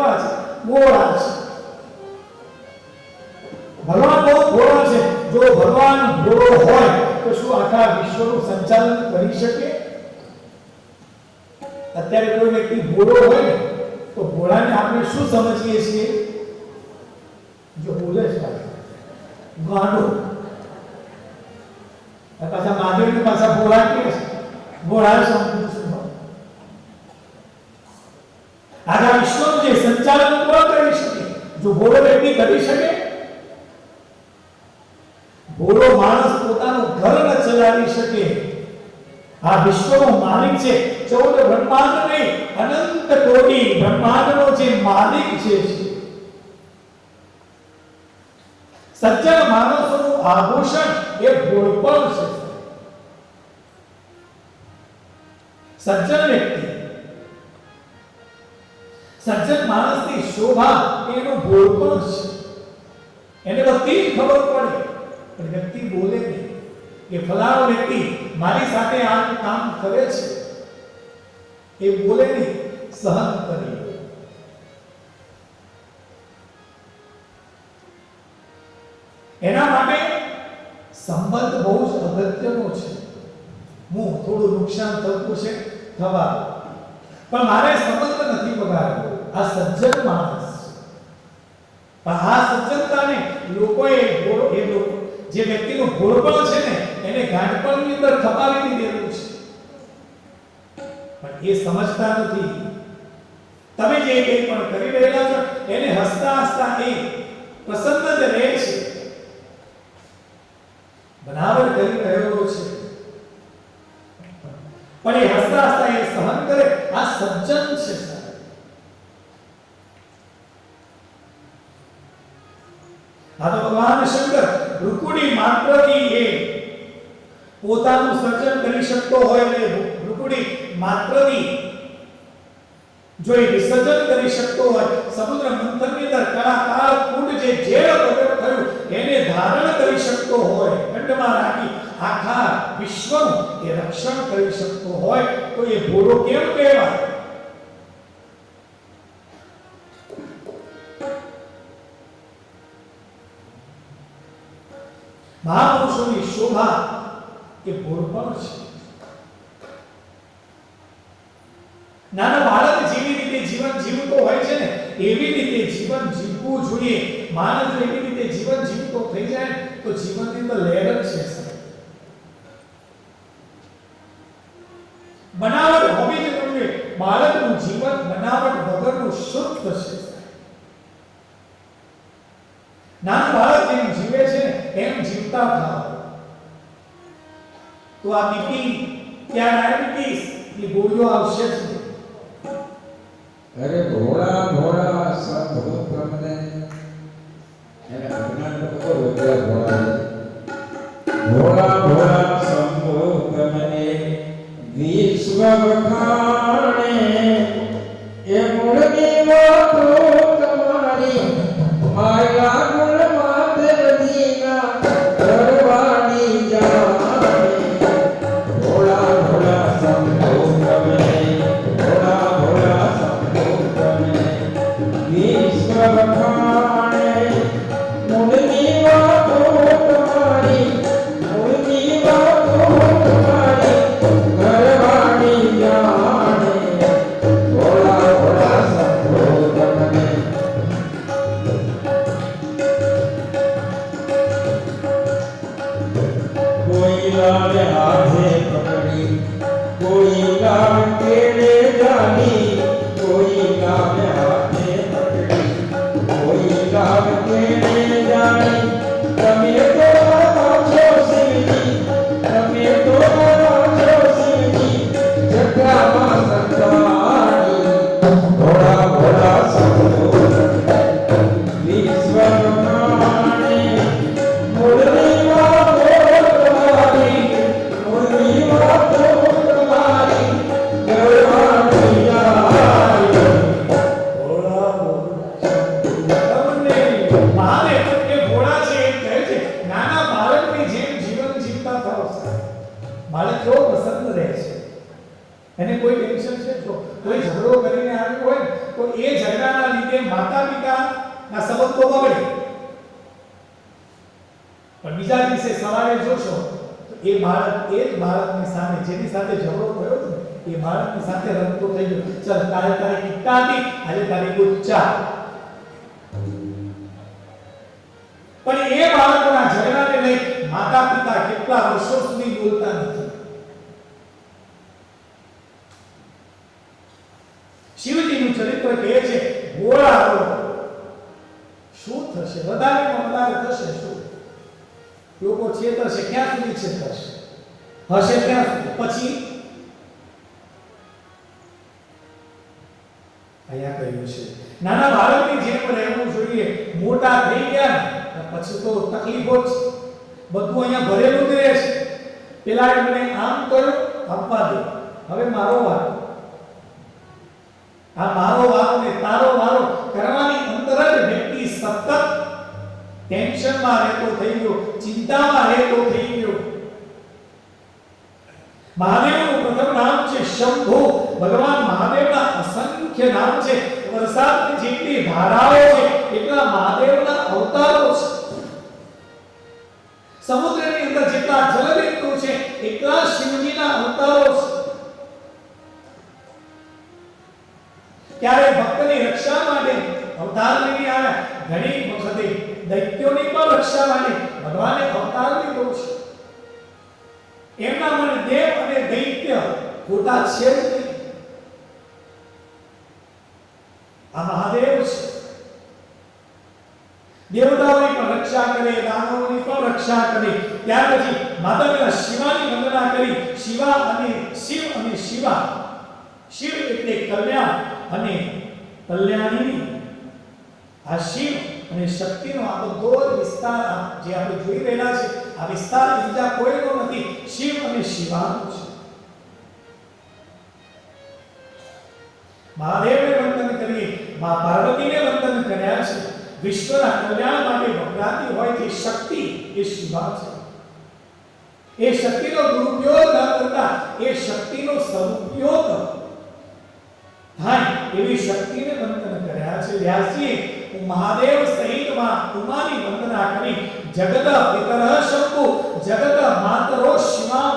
કેવા છે? ભોળા છે. ભગવાન બહુ ભોળા છે. જો ભગવાન ભોળો હોય તો શું આખા વિશ્વનું સંચાલન કરી શકે? અત્યારે કોઈ વ્યક્તિ ભોળો હોય ને તો ભોળાને આપણે શું સમજીએ છીએ? જો બોલે છે ગાંડો. પાછા મહાદેવને પાછા ભોળા કહે છે. ભોળા સમજવું શું? આખા વિશ્વનું જે સંચાલન કોણ કરી શકે? જો ભોળો વ્યક્તિ કરી શકે? ભોળો માણસ પોતાનું ઘર ન ચલાવી શકે. આ વિશ્વનો માલિક છે. 14 બ્રહ્માંડ નહીં, અનંત કોટી બ્રહ્માંડનો જે માલિક છે. સજ્જન માણસોનું આભૂષણ એ ભોળપણ છે. સજ્જન વ્યક્તિ, સજ્જન માણસની શોભા એનું ભોળપણ છે. એને બધી જ ખબર પડે પણ વ્યક્તિ બોલે નહીં કે ફલાણો વ્યક્તિ મારી સાથે આ કામ કરે છે. એ બોલે નહીં, સહન કરે. એના માટે સંબંધ બહુ જ અગત્યનો છે. હું થોડું નુકસાન થતું છે થવા, પણ મારે સંબંધ નથી બગાડવો. આ સજ્જન માણસ. પણ આ સજ્જનતાને લોકોએ જે વ્યક્તિનું ભોળપણ છે ને એને ગાંઠપણની અંદર ખપાવી દીધેલું છે. પણ એ સમજતા નથી. તમે જે કંઈ પણ કરી રહ્યા છો એને હસતા હસતા એ પ્રસન્ન જ રહે છે. બનાવટ કરી રહ્યો છે પણ એ હસતા હસતા એ સહન કરે. આ સજ્જન છે. આ તો ભગવાન શંકર રૂકુડી માત્રથી એ પોતાનું સર્જન કરી શકતો હોય ને રૂકુડી માત્રથી જો એ વિસર્જન કરી શકતો હોય, સમુદ્ર મંથનની અંદર કળાકાર કુંડ જે જેડ પ્રગટ થયું એને ધારણ કરી શકતો હોય, ખંડમાં રાખી આખા વિશ્વનું એ રક્ષણ કરી શકતો હોય તો એ ભોળો કેમ કહેવાય? મહાપુરુષોની શોભા એ ભોળપણ છે. નાના બાળક જેવી રીતે જીવન જીવતો હોય છે ને એવી રીતે જીવન જીવવું જોઈએ. માણસ એવી રીતે જીવન જીવતો થઈ જાય તો જીવનની અંદર લહેર જ છે. બનાવટ હોવી જ જોઈએ. બાળકનું જીવન બનાવટ વગરનું શુદ્ધ છે. નાનું બાળક જેમ જીવે છે એમ જીવતા થાઓ તો આ બીપી ત્યાં ડાયાબિટીસ ની ગોળીઓ આવશે જ. અરે ભોળા ભોળા સાધુ તમને એને અજ્ઞાન તો ખબર હોય ભોળા ભોળા ભોળા શંભુ તમને વિશ્વ વખાણે એ મૂળની વાતો તમારી માયા ગુણ માતે બધીના કરવાની જાણે. ભોળા ભોળા શંભુ તમને ભોળા ભોળા શંભુ તમને વિશ્વ વખાણે મૂળની વાતો તમારી મૂળની વાતો તમારી કરવાની જાણે. ભોળા ભોળા શંભુ તમને કોઈ લાવે હાથે પકડી કોઈ લાવે કેળે જાની કોઈ લાવે હાથે પકડી કોઈ લાવે કેળે જાની. તમે તો છો શિવજી તમે તો છો શિવજી જગમાં સંતાની. ભોળા ભોળા શંભુ વિશ્વ બ્રહ્માંડે મૂળની વાતો તમારી મૂળની વાતો તમારી કરવાની જાણે. ભોળા તમને મારે એ ભોળા છે એમ કહે છે. નાના બાળકની જેમ જીવન જીવતા થાઓ. બાળક કેવો પ્રસન્ન રહે છે. એને કોઈ ટેન્શન છે તો કોઈ ઝઘડો કરીને આવ્યો હોય તો એ ઝઘડાના લીધે માતા પિતાના સંબંધો બગડે, પણ બીજા દિવસે સવારે જોશો તો એ બાળક એ જ બાળકની સામે જેની સાથે ઝઘડો થયો હતો એ બાળકની સાથે રમતો થઈ ગયો, ચાલ તારે કિટ્ટા હતી આજે તારી ગુચ્ચા. પણ એ બાળકના ઝઘડાને લઈ માતા પિતા કેટલા વર્ષો સુધી બોલતા નથી. શિવજીનું ચરિત્ર કહે છે ગોળા હો શું થશે, વધારેમાં વધારે થશે શું? લોકો છેતરશે, ક્યાં સુધી છેતરશે? હશે ત્યાં સુધી. પછી અહીંયા કહ્યું છે નાના બાળકની જેમ રહેવું જોઈએ, મોટા થઈ ગયા પછી તો તકલીફો જ બધું અહીંયા ભરેલું જ રહે છે. પેલા મને આમ કર્યું આપવા દે, હવે મારો વારો, આ મારો વારો ને તારો વારો કરવાની અંદર જ વ્યક્તિ સતત ટેન્શનમાં રહેતો થઈ ગયો, ચિંતામાં રહેતો થઈ ગયો. મહાદેવનું પ્રથમ નામ છે શંભુ. ભગવાન મહાદેવના અસંખ્ય નામ છે. વરસાદની જેટલી ધારાઓ છે એટલા મહાદેવના અવતારો છે. સમુદ્રની અંદર જેટલા જલબિંદુ છે એટલા શિવજીના અવતારો છે. ક્યારે ભક્તની રક્ષા માટે અવતાર લઈને આવ્યા, ઘણી વખતે દૈત્યોની પણ રક્ષા માટે ભગવાને અવતાર લીધો છે. એમના મને દેવ અને દૈત્ય ખોટા છે જ નહીં. આ મહાદેવ છે. દેવતાઓની પણ રક્ષા કરે, દાનવોની પણ રક્ષા કરે. ત્યાર પછી માતા પિતા શિવાની વંદના કરી. શિવા અને શિવ અને શિવા. શિવ એટલે કલ્યાણ અને કલ્યાણી. આ શિવ અને શક્તિનો આ બધો વિસ્તાર જે આપણે જોઈ રહેલા છે, આ વિસ્તાર બીજા કોઈનો નથી, શિવ અને શિવાનો છે. મહાદેવને વંદન કરીએ, મા પાર્વતીને વંદન કર્યા છે. વિશ્વના કલ્યાણ માટે વપરાતી હોય તે શક્તિ એ શિવા છે. એ શક્તિનો દુરુપયોગ ન કરતા એ શક્તિનો સદુપયોગ થાય એવી શક્તિને વંદન કર્યા છે. વ્યાસજીએ મહાદેવ સહિત માં ઉમાની વંદના કરી. જગત પિતરઃ શંભુ જગત માતરો શિવામ.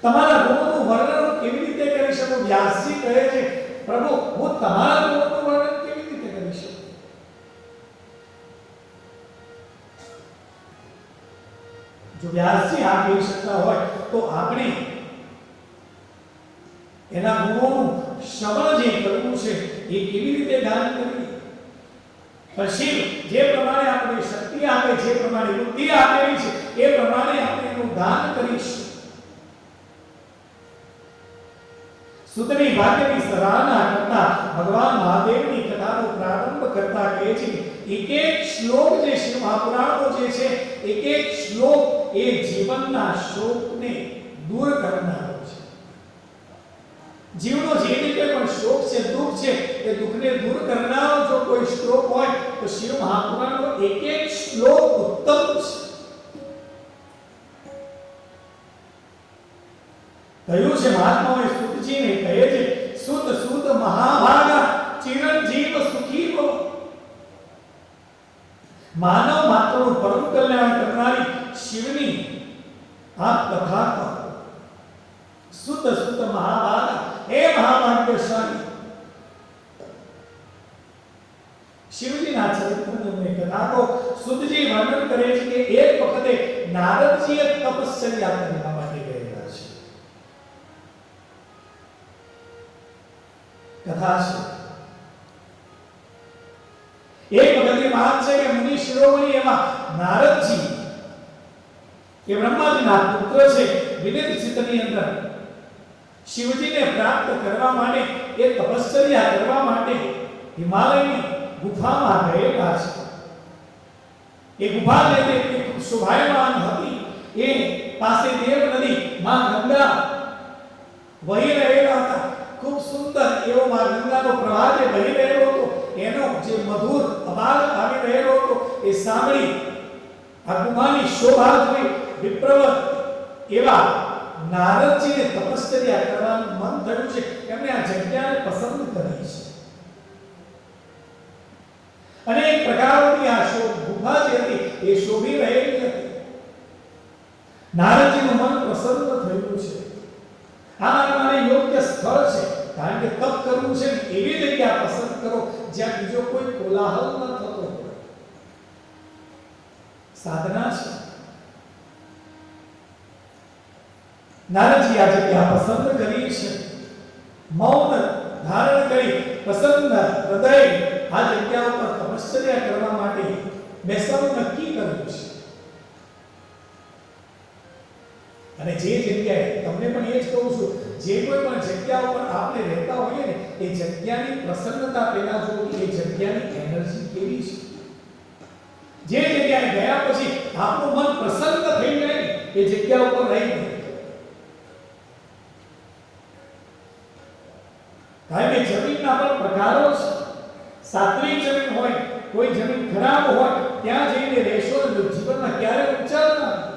તમારા ગુણોનું વર્ણન કેવી રીતે કરી શકું? વ્યાસજી કહે છે પ્રભુ હું તમારા ગુણોનું વર્ણન કેવી રીતે કરી શકું? જો વ્યાસજી આ કહી શકતા હોય તો આપણે એના ગુણોનું શ્રવણ જે કરવું છે એ કેવી રીતે ગાન કરવી? શિવ જે પ્રમાણે આપણે શક્તિ આપે, જે પ્રમાણે બુદ્ધિ આપેલી છે એ પ્રમાણે આપણે એનું ગાન કરીશું. સુતની ભાગ્યની સરાહના કરતા ભગવાન મહાદેવની કથાનો પ્રારંભ કરતા કહે છે એક એક શ્લોક જે શિવ મહાપુરાણો જે છે એક એક શ્લોક એ જીવનના શોકને દૂર કરનારો છે. જીવનો જે રીતે પણ શોક છે, દુઃખ છે, એ દુઃખને દૂર કરનારો જો કોઈ શ્લોક હોય તો શિવ મહાપુરાણનો એક એક શ્લોક ઉત્તમ છે. કહ્યું છે મહાત્માઓએ સુતજીને કહે છે સુત સુત મહાભાગા ચિરંજીવ સુખી ભવ. માનવ માત્રનું પરમ કલ્યાણ કરનારી શિવની આ કથા કહો. સુત સુત મહાભાગા હે મહાભાગ્યશાળી. શિવજીના ચરિત્રની કથા કહો. સુતજી વર્ણન કરે છે કે એક વખતે નારદજીએ તપશ્ચર્યા કરવા માટે ગયેલા છે. કથા છે. એક વખતની વાત છે કે મુનિ શિરોમણી એવા નારદજી કે બ્રહ્માજીના પુત્ર છે, વિવિધ ચિત્તની અંદર શિવજીને પ્રાપ્ત કરવા માટે એ તપશ્ચર્યા કરવા માટે હિમાલયની ગુફામાં ગયેલા છે. એ ગુફા લેતે ખૂબ શોભાયમાન હતી. એ પાસે દેવ નદી માં ગંગા વહી રહેલા હતા. ખૂબ સુંદર એવો માં ગંગાનો પ્રવાહ જે વહી રહેલો હતો એનો જે મધુર અવાજ આવી રહેલો હતો એ સાંભળી આ ગુફાની શોભા જોઈ વિપ્રવત એવા નારદજીને તપશ્ચર્યા કરવાનું મન થયું છે, એમણે આ જગ્યાને પસંદ કરી છે. અનેક પ્રકારની આ ગુફા જે હતી એ શોભી રહેલી હતી. નારદજીનું મન પ્રસન્ન થયું છે. આ મારે યોગ્ય સ્થળ છે, કારણ કે તપ કરવું છે એવી જગ્યા પસંદ કરો જ્યાં બીજો કોઈ કોલાહલ ન થતો હોય. સાધના છે. નારદજી આ જગ્યા પસંદ કરી છે. મૌન ધારણ કરી પ્રસન્ન હૃદય આ જગ્યા ઉપર તપશ્ચર્યા કરવા માટે બેસવાનું નક્કી કર્યું છે. અને જે જગ્યાએ તમને પણ એ જ કહું છું, જે કોઈ પણ જગ્યા ઉપર આપણે રહેતા હોઈએ ને એ જગ્યાની પ્રસન્નતા પહેલા જોવો કે એ જગ્યાની એનર્જી કેવી છે. જે જગ્યાએ ગયા પછી આપણું મન પ્રસન્ન થઈ જાય ને એ જગ્યા ઉપર રહી જાય. કારણ કે જમીનના પણ પ્રકારો છે. સાત્વિક જમીન હોય, કોઈ જમીન ખરાબ હોય, ત્યાં જઈને રહેશો તો જીવનમાં ક્યારે ઉચ્ચાર ના આવે.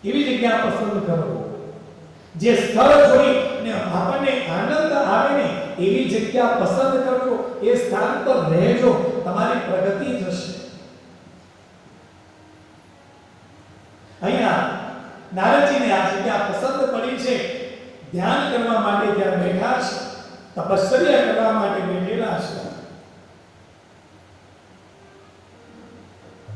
એવી જગ્યા પસંદ કરો. જે સ્થળ જોઈને આપણને આનંદ આવે ને એવી જગ્યા પસંદ કરજો. એ સ્થાન પર રહેજો, તમારી પ્રગતિ થશે. અહીંયા નારદજીને આ જગ્યા પસંદ પડી છે. ધ્યાન કરવા માટે ત્યાં બેઠા છે, તપશ્ચર્યા કરવા માટે બેઠેલા છે.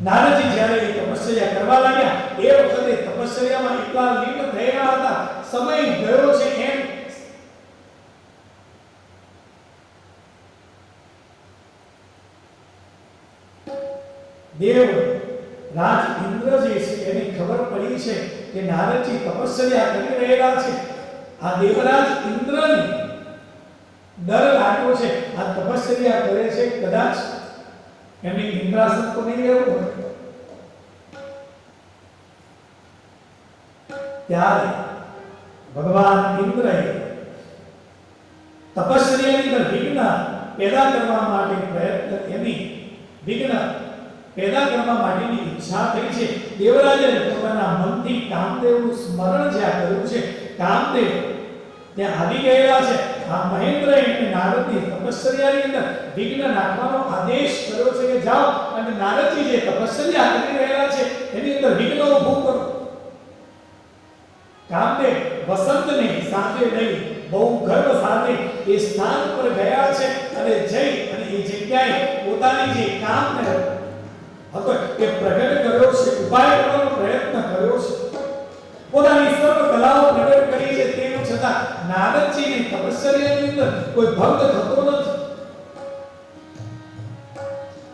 નારદજી જ્યારે તપશ્ચર્યા કરવા લાગ્યા એ વખતે તપશ્ચર્યામાં એટલા લીન થયેલા હતા, સમય ગયો છે એમ દેવ રાજ ઇન્દ્ર જે છે એને ખબર પડી છે કે નારદજી તપશ્ચર્યા કરી રહેલા છે. આ દેવરાજ ઇન્દ્રને ડર લાગ્યો છે, આ તપશ્ચર્યા કરે છે, કદાચ એમને ઇન્દ્રાસન તો નહીં લેવું હોય. ત્યારે ભગવાન ઇન્દ્રએ તપશ્ચર્યાની અંદર વિઘ્ન પેદા કરવા માટે પ્રયત્ન, એની વિઘ્ન પેદા કરવા માટેની ઈચ્છા થઈ છે. દેવરાજે પોતાના મનથી કામદેવનું સ્મરણ જ્યાં કર્યું છે, કામદેવ ત્યાં આવી ગયેલા છે. આ મહેન્દ્ર એટલે નારદની તપશ્ચર્યાની અંદર વિઘ્ન નાખવાનો આદેશ કર્યો છે કે જાઓ અને નારદજી જે તપશ્ચર્યા કરી રહેલા છે એની અંદર વિઘ્ન ઊભું કરો. કામદેવ વસંતને સાથે લઈ બહુ ગર્વ સાથે એ સ્થાન પર ગયા છે અને જઈ અને એ જગ્યાએ પોતાની જે કામને હતો એ પ્રગટ કર્યો છે, ઉપાય કરવાનો પ્રયત્ન કર્યો છે. પોતાની સર્વ કલાઓ પ્રગટ કરી છે. તેમ છતાં નારદજીની તપશ્ચર્યાની અંદર કોઈ ભંગ થતો નથી.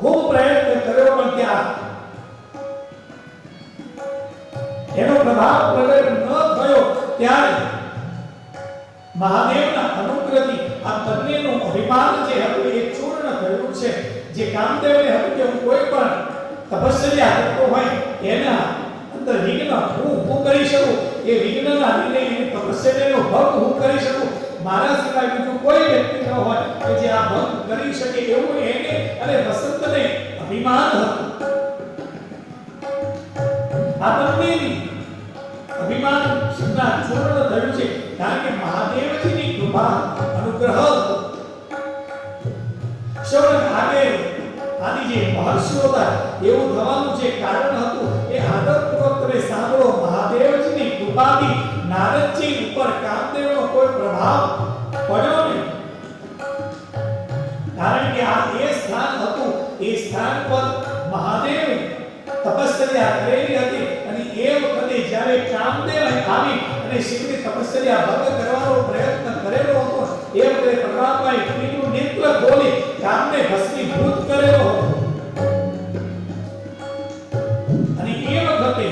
ખૂબ પ્રયત્ન કર્યો પણ ત્યાં એનો પ્રભાવ પ્રગટ ન થયો. ત્યારે મહાદેવના અનુગ્રહથી આ બંનેનું અભિમાન જે હતું એ ચૂર્ણ થયું છે. જે કામદેવને હતું કે હું કોઈ પણ તપશ્ચર્યા કરતો હોય એના અંદર વિઘ્ન હું કરી શકું, એ વિઘ્નના લીધે એની તપશ્ચર્યાનો ભંગ હું કરી શકું, મારા સિવાય બીજું કોઈ વ્યક્તિ ન હોય કે જે આ ભંગ કરી શકે, એવું એને અને વસંતને અભિમાન હતું. આ બંનેની અભિમાન સુધા ચૂર્ણ થયું છે. કારણ કે મહાદેવજીની કૃપા અનુગ્રહ શૌનક આગે આદિ જે મહર્ષિઓ હતા એવું થવાનું જે કારણ હતું એ આદરપૂર્વક તમે સાંભળો. મહાદેવજીની કૃપાથી નારદજી ઉપર કામદેવનો કોઈ પ્રભાવ પડ્યો નહીં. કારણ કે આ એ સ્થાન હતું, એ સ્થાન પર મહાદેવ તપશ્ચર્યા કરેલી હતી અને એ વખતે જ્યારે કામદેવ આવી અને શિવની તપશ્ચર્યા ભંગ કરવાનો પ્રયત્ન કરેલો હતો એ વખતે પરમાત્માએ પૃથ્વીનું નેત્ર ખોલી કામને ભસ્મીભૂત કરેલો હતો. અને એ વખતે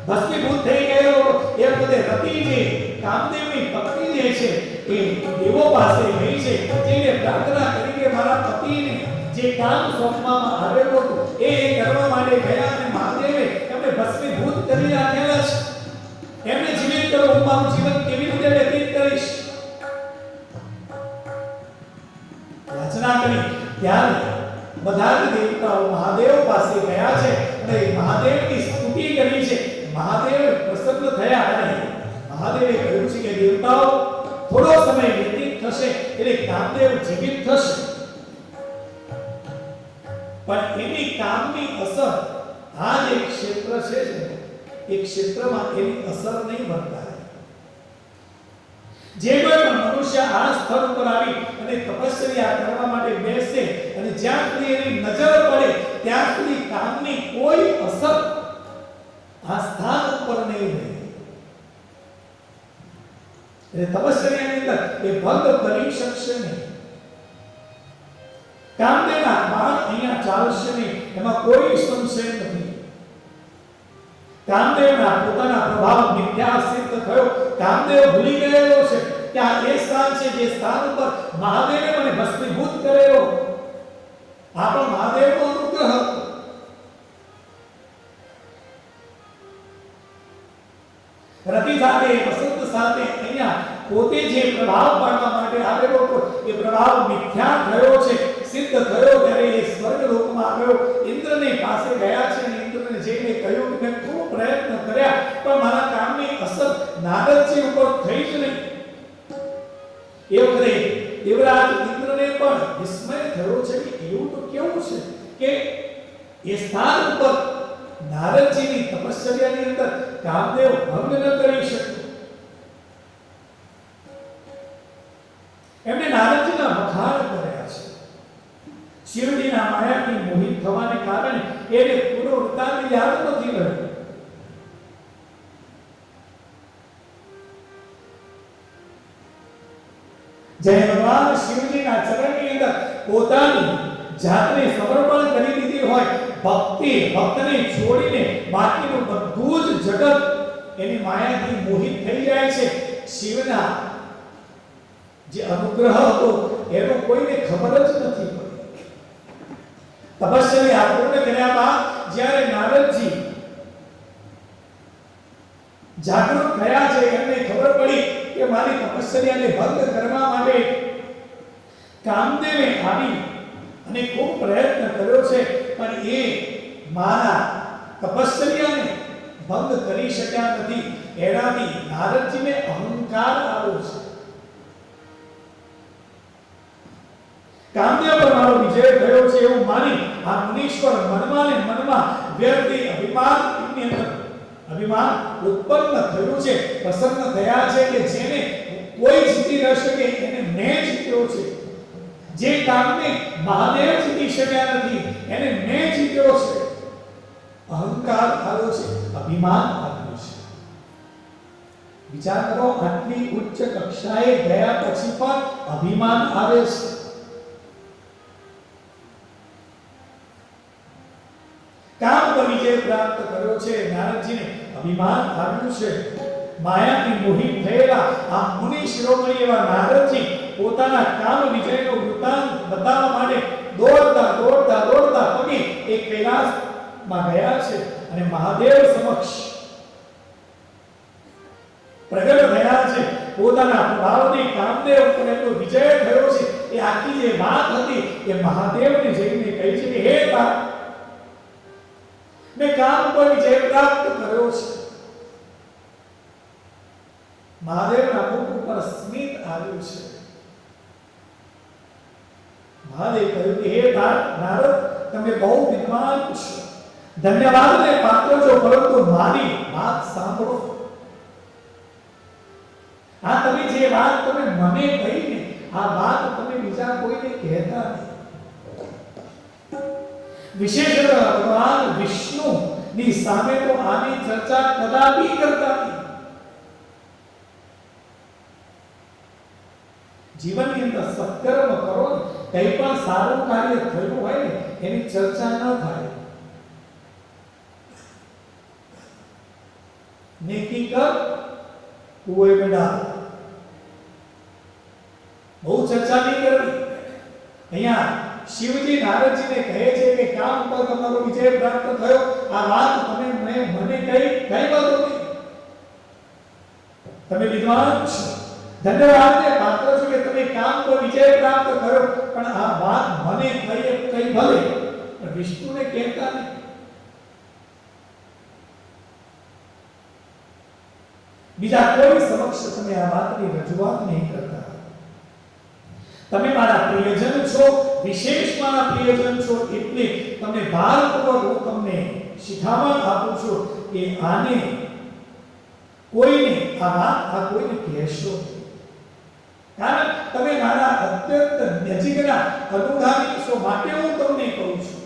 ભસ્મીભૂત થઈ ગયેલો એ વખતે રતિ જે કામદેવની પત્ની જે છે એ દેવો પાસે ગઈ છે, જેને પ્રાર્થના કરી કે મારા પતિને જે કામ સોંપવામાં આવેલું હતું એ કરવા માટે ગયા અને મહાદેવે એમને ભસ્મીભૂત કરી નાખેલા છે. એમને જીવિત કરો, હું મારું જીવન કેવી રીતે વ્યતીત કરીશ? યાચના કરી. ત્યારે બધા જ દેવતાઓ મહાદેવ પાસે ગયા છે અને મહાદેવ મહાદેવે કહ્યું છે કે દેવતાઓ થોડો સમય વ્યતીત થશે એટલે કામદેવ જીવિત થશે, પણ એની કામની અસર આ જે ક્ષેત્ર છે એ ક્ષેત્રમાં એની અસર નહીં વર્તાય. જે કોઈ પણ મનુષ્ય આ સ્થળ ઉપર આવી અને તપસ્યા કરવા માટે બેસે અને જ્યાં સુધી એની નજર પડે ત્યાં સુધી કામની કોઈ અસર આ સ્થાન ઉપર નહીં રહે. એટલે તપસ્યાની અંદર એ ભંગ કરી શકશે નહીં. કામદેવના બાણ અહીંયા ચાલશે નહીં, એમાં કોઈ સંશય નથી. કામદેવના પોતાના પ્રભાવ મિથ્યા સિદ્ધ થયો. કામદેવ ભૂલી ગયેલો છે કે આ એ સ્થાન છે જે સ્થાન ઉપર મહાદેવે મને ભસ્મીભૂત કરેલો. આ પણ મહાદેવનો અનુગ્રહ હતો. રતિ સાથે વસંત સાથે અહીંયા પોતે જે પ્રભાવ પાડવા માટે આવેલો હતો એ પ્રભાવ મિથ્યા થયો છે, સિદ્ધ થયો. ત્યારે એ સ્વર્ગ લોકમાં આવ્યો, ઇન્દ્રને પાસે ગયા છે અને ઇન્દ્રને જઈને કહ્યું કે મેં ખૂબ પ્રયત્ન કર્યા પણ મારા કામની અસર નારદજી ઉપર થઈ જ નહીં. એ વખતે દેવરાજ ઇન્દ્રને પણ વિસ્મય થયો છે કે એવું તો કેવું છે કે એ સ્થાન ઉપર નારદજીની તપસ્યાની અંદર કામદેવ ભંગ ન કરી શક્યો. એમને નારદજીના વખાણ કર્યા છે. શિવજીના માયાથી મોહિત થવાને કારણે એને પૂરો વૃત્તાંત યાદ નથી રહ્યો. જય ભગવાન શિવજીના ચરણની અંદર પોતાની જાતને સમર્પણ કરી દીધી હોય, ભક્તને છોડીને બાકીનું બધું જ જગત એની માયાથી મોહિત થઈ જાય છે. શિવના જે અનુગ્રહ હતો એનો કોઈને ખબર જ નથી પડી. તપસ્યા પૂર્ણ કર્યા બાદ જ્યારે નારદજી જાગૃત થયા છે, એમને ખબર પડી કે મારી તપસ્યાને ભંગ કરવા માટે કામદેવે આવી અને ખૂબ પ્રયત્ન કર્યો છે પણ એ મારા તપસ્યાને ભંગ કરી શક્યા નથી. એનાથી નારદજીને અહંકાર આવ્યો છે. કામદેવ પર મારો વિજય થયો છે એવું માની આ મુનીશ્વર મનમાં ને મનમાં વ્યર્થી અભિમાનની અંદર અભિમાન ઉત્પન્ન થયું છે. પ્રસન્ન થયા છે કે જેને કોઈ જીતી ન શકે એને મેં જીત્યો છે. જે કામને મહાદેવ જીતી શક્યા નથી એને મેં જીત્યો છે. અહંકાર આવ્યો છે, અભિમાન આવ્યું છે. વિચાર કરો, આટલી ઉચ્ચ કક્ષાએ ગયા પછી પણ અભિમાન આવે છે. કામ પર વિજય પ્રાપ્ત કર્યો છે, નારદજીને અભિમાન આવ્યું છે. માયાથી મોહિત થયેલા આ મુનિ શિરોમણી એવા નારદજી પોતાના કામ વિજયનો વૃત્તાંત બતાવવા માટે દોડતા પગે એક કૈલાસમાં ગયા છે અને મહાદેવ સમક્ષ પ્રગટ થયા છે. પોતાના પ્રભાવથી કામદેવ ઉપર એનો વિજય થયો છે. એ આખી જે વાત હતી એ મહાદેવને જઈને કહી છે કે હે તા, મેં કામ પર વિજય પ્રાપ્ત કર્યો છે. મહાદેવના મુખ ઉપર સ્મિત આવ્યું છે. મહાદેવ કહ્યું કે હે નારદ, તમે બહુ વિદ્વાન છો, ધન્યવાદને પાત્ર છો, પરંતુ મારી વાત સાંભળો. આ તમે જે વાત તમે મને કહી ને આ વાત તમે બીજા કોઈને કહેતા નહીં. વિશેષતઃ ભગવાન વિષ્ણુ ની સામે તો આની ચર્ચા કદાપી કરતા નહીં. જીવનની અંદર સત્કર્મ કરો, કંઈ પણ સારું કાર્ય થયું હોય ને એની ચર્ચા ન થાય. નેકી કર કુએ में डाल, બહુ ચર્ચા નહીં કરવી. અહીંયા શિવજી નારદજીને કહે છે કે કામ પર તમારો વિજય પ્રાપ્ત થયો, આ વાત તમે મને કઈ વાતો નહીં. તમે વિદ્વાન છો, ધન્યવાદને પાત્ર છો કે તમે કામ પર વિજય પ્રાપ્ત કર્યો, પણ આ વાત મને કઈ ભલે પણ વિષ્ણુને કહેતા નહીં. બીજા કોઈ સમક્ષ તમે આ વાતની રજૂઆત નહીં કરતા. તમે મારા પ્રિયજન છો, વિશેષ મારા પ્રિયજન છો, એટલે તમને ભારપૂર્વક હું તમને શિખામણ આપું છું કે આને કોઈને આ કોઈને કહેશો. કારણ તમે મારા અત્યંત નજીકના અનુગામી છો, માટે હું તમને કહું છું.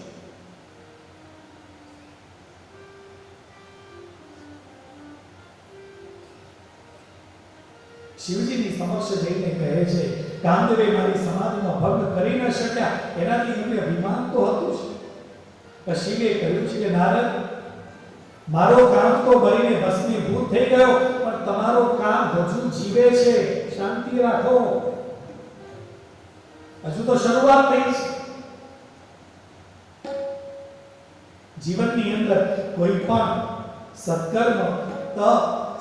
શિવજીની સમક્ષ જઈને કહે છે, કામદેવે મારી સમાધિનો ભંગ કરી ન શક્યા, એનાથી એમને અભિમાન તો હતું જ. શિવે કહ્યું છે કે નારદ, મારો કામ તો બળીને ભસ્મીભૂત થઈ ગયો, પણ તમારો કામ હજુ જીવે છે, શાંતિ રાખો. હજુ તો શરૂઆત થઈ છે. જીવનની અંદર કોઈ પણ સત્કર્મ, તપ,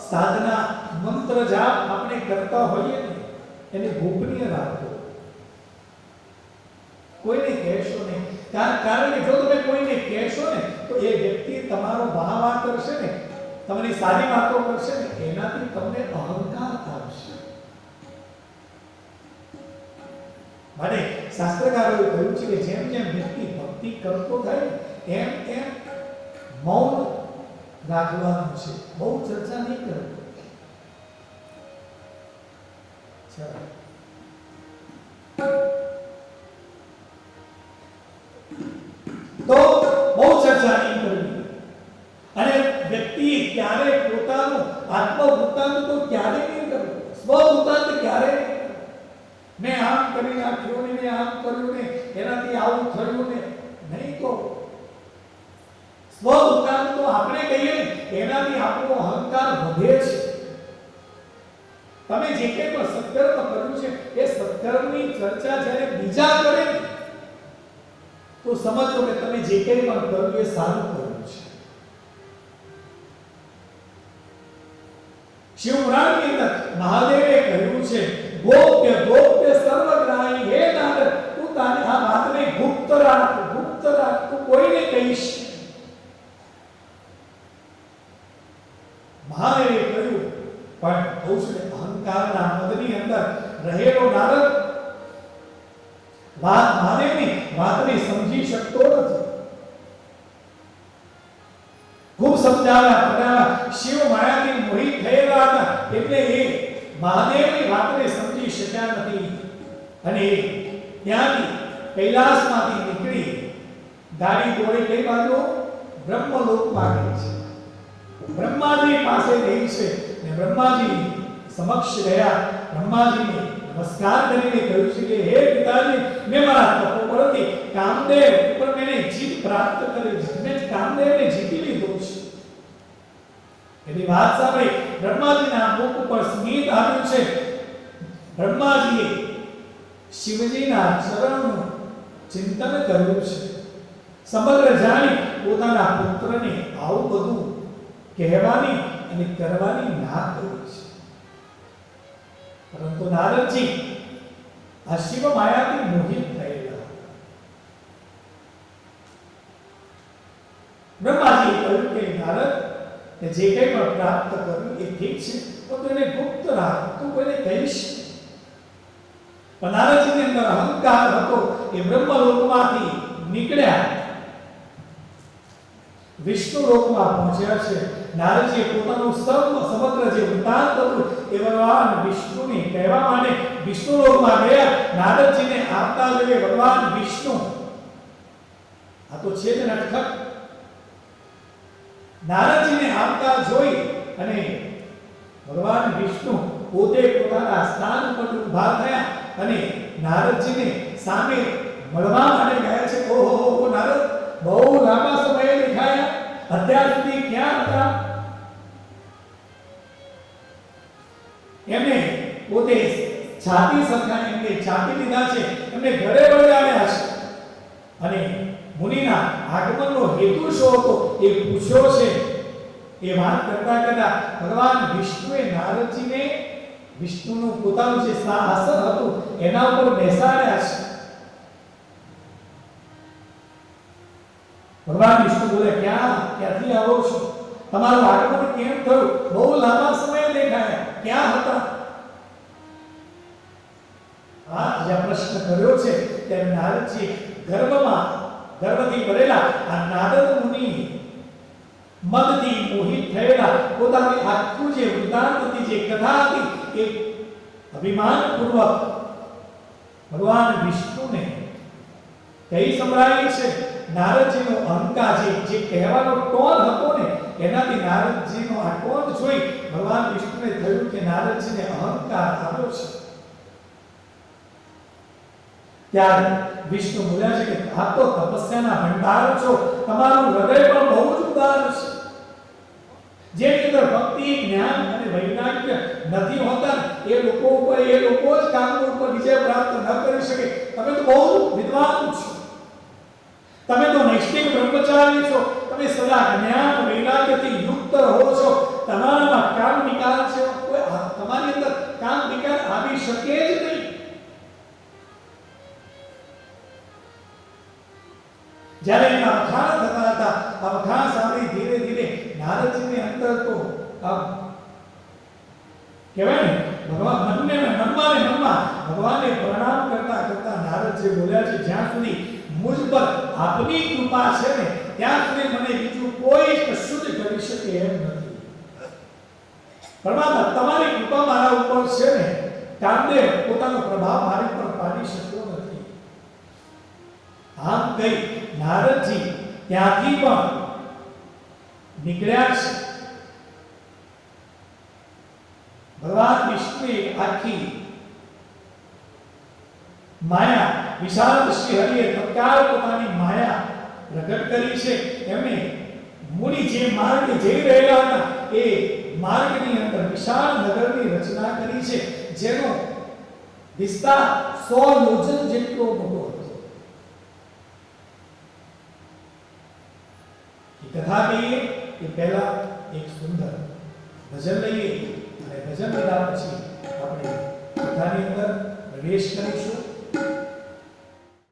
સાધના, મંત્ર જાપ આપણે કરતા હોઈએ ને, એને ગોપનીય રાખો. કોઈને કહેશો નહીં. કારણ કે જો તમે કોઈને કહેશો ને તો એ વ્યક્તિ તમારો વાહ કરશે ને, તમારી સારી વાતો કરશે ને, એનાથી તમને અહંકાર આવશે. માટે શાસ્ત્રકારોએ કહ્યું છે કે જેમ જેમ વ્યક્તિ ભક્તિ કરતો થાય એમ એમ મૌન રાખવાનું છે, બહુ ચર્ચા નહીં કરવી. તો બહુ ચર્ચા નહીં કરવી. અને વ્યક્તિ ક્યારે પોતાનું આત્મવૃત્તાંત તો ક્યારે નહીં કરવું, સ્વવૃત્તાંત ક્યારે નહીં કરવું. મેં આમ કરી નાખ્યું ને, મેં આમ કર્યું ને, એનાથી આવું થયું ને, નહીં કહો. સ્વવૃત્તાંત તો આપણે કહીએ ને, એનાથી આપણો અહંકાર વધે છે. તમે જે કંઈ પણ સત્કર્મ કર્યું છે એ સત્કર્મની ચર્ચા જ્યારે બીજા કરે ને, તો સમજો કે તમે જે કંઈ પણ કર્યું એ સારું કર્યું છે. શિવપુરાણની અંદર મહાદેવે કહ્યું છે, ગોપ્ય ગોપ્ય સર્વગ્રાહી, હે નારદ, તું તારી આ વાતને ગુપ્ત રાખ, ગુપ્ત રાખ, તું કોઈને કહીશ. મહાદેવે કહ્યું, પણ ઔષધ અહંકારના મદની અંદર રહેલો નારદ મહાદેવની વાતને સમજી શકતો નથી. ખૂબ સમજાવ્યા, પડાવ્યા, શિવ માયાથી મોહિત થયેલા હતા, એટલે એ મહાદેવની વાતને સમજી શક્યા નથી. અને ત્યાંથી કૈલાસમાંથી નીકળી ગાડી દોડી કઈ બાજુ? બ્રહ્મલોકમાં ગઈ છે. બ્રહ્માજી પાસે ગઈ છે ને બ્રહ્માજી સમક્ષ ગયા. બ્રહ્માજીને નમસ્કાર કરીને કહ્યું છે કે હે પિતાજી, મેં મારા તપો પરથી કામદેવ ઉપર મેં જીત પ્રાપ્ત કરી છે, મેં કામદેવને જીતી લીધો છે. એની વાત સાંભળી બ્રહ્માજીના મુખ ઉપર સ્મિત આવ્યું છે. બ્રહ્માજીએ શિવજીના ચરણનું ચિંતન કર્યું છે. સમગ્ર જાણી પોતાના પુત્રને આવું બધું કહેવાની અને કરવાની ના કરી છે. પરંતુ નારદજી આ શિવ માયાથી મોહિત થયેલા. બ્રહ્માજીએ કહ્યું કે નારદ, કે જે કંઈ પણ પ્રાપ્ત કર્યું એ ઠીક છે, પણ એને ગુપ્ત રાખ, તું કોઈને કહીશ. પણ નારદજીની અંદર અહંકાર હતો. એ બ્રહ્મલોકમાંથી નીકળ્યા, વિષ્ણુ લોકમાં પહોંચ્યા છે. નારદજીએ પોતાનું સમગ્ર જે વૃત્તાંત હતું એ ભગવાન વિષ્ણુને કહેવા માટે વિષ્ણુ લોકમાં ગયા. નારદજીને આપતા જોઈએ ભગવાન વિષ્ણુ, આ તો છે જ નટખટ. નારદજીને આપતા જોઈ અને ભગવાન વિષ્ણુ પોતે પોતાના સ્થાન પર ઊભા થયા અને નારદજીને સામે મળવા માટે ગયા છે. ઓહો નારદ, બહુ લાંબા સમયે દેખાયા, અત્યાર સુધી ક્યાં હતા? એમને પોતે છાતી સરખાને એમને છાતી લીધા છે, એમને ઘરે બોલાવ્યા છે અને મુનિના આગમનનો હેતુ શું હતો એ પૂછ્યો છે. એ વાત કરતા કરતા ભગવાન વિષ્ણુએ નારદજીને વિષ્ણુનું પોતાનું જે આસન હતું એના ઉપર બેસાડ્યા છે. ભગવાન વિષ્ણુ બોલે, ક્યાંથી આવો છો? તમારું આગમન કેમ થયું? બહુ લાંબા સમય દેખાયા. ક્યાં હતા? આ જે પ્રશ્ન કર્યો છે ત્યારે નારદજી ગર્ભથી ભરેલા આ નારદ મુનિ મદથી મોહિત થયેલા પોતાની આખું જે વૃત્તાંત હતી, જે કથા હતી, એ અભિમાનપૂર્વક ભગવાન વિષ્ણુને કઈ સંભળાવી છે. નારદજીનો અહંકાર જે કહેવાનો ટોન હતો ને, એનાથી નારદજીનો આ ટોન જોઈ ભગવાન વિષ્ણુને થયું કે નારદજીને અહંકાર આવ્યો છે. ત્યારે વિષ્ણુ બોલ્યા છે કે આ તો તપસ્યાના ભંડાર છો, તમારું હૃદય પણ બહુ જ ઉદાર છે. જેની અંદર ભક્તિ, જ્ઞાન અને વૈરાગ્ય નથી હોતા, એ લોકો જ કામનો ઉપર વિજય પ્રાપ્ત ન કરી શકે. તમે તો બહુ વિદ્વાન છો, તમે તો નૈષ્ઠિક બ્રહ્મચારી છો, તમે સદા જ્ઞાન વૈરાગ્યથી યુક્ત રહો છો. તમારામાં કામ વિકાર છે, કોઈ તમારી અંદર કામ વિકાર આવી શકે જ નહીં. જ્યારે એના વખાણ થતા હતા, આ વખાણ સાંભળી ધીરે ધીરે નારદજીની અંદર તો કહેવાય ને મનમાં ભગવાનને પ્રણામ કરતા કરતા નારદજી બોલ્યા છે, જ્યાં સુધી મુझ પર આપની કૃપા છે ને ત્યાં સુધી મને બીજું કોઈ કશું જ કરી શકે એમ નથી. પરમાત્મા તમારી કૃપા મારા ઉપર છે ને, કામદેવ પોતાનો પ્રભાવ મારી પર પાડી શક્યો નથી. આમ કહી નારદજી ત્યાંથી પણ નીકળ્યા છે. ભગવાન વિષ્ણુએ આખી માયા, વિશાળ શ્રી હરિએ તત્કાળ પોતાની માયા પ્રગટ કરી છે. એમણે મુનિ જે માર્ગે જઈ રહ્યા હતા એ માર્ગની અંદર વિશાળ નગરની રચના કરી છે, જેનો વિસ્તાર 100 યોજન જેટલો મોટો હતો. કથા કહીએ કે પહેલા એક સુંદર ભજન લઈએ અને ભજન લીધા પછી આપણે કથાની અંદર પ્રવેશ કરીશું.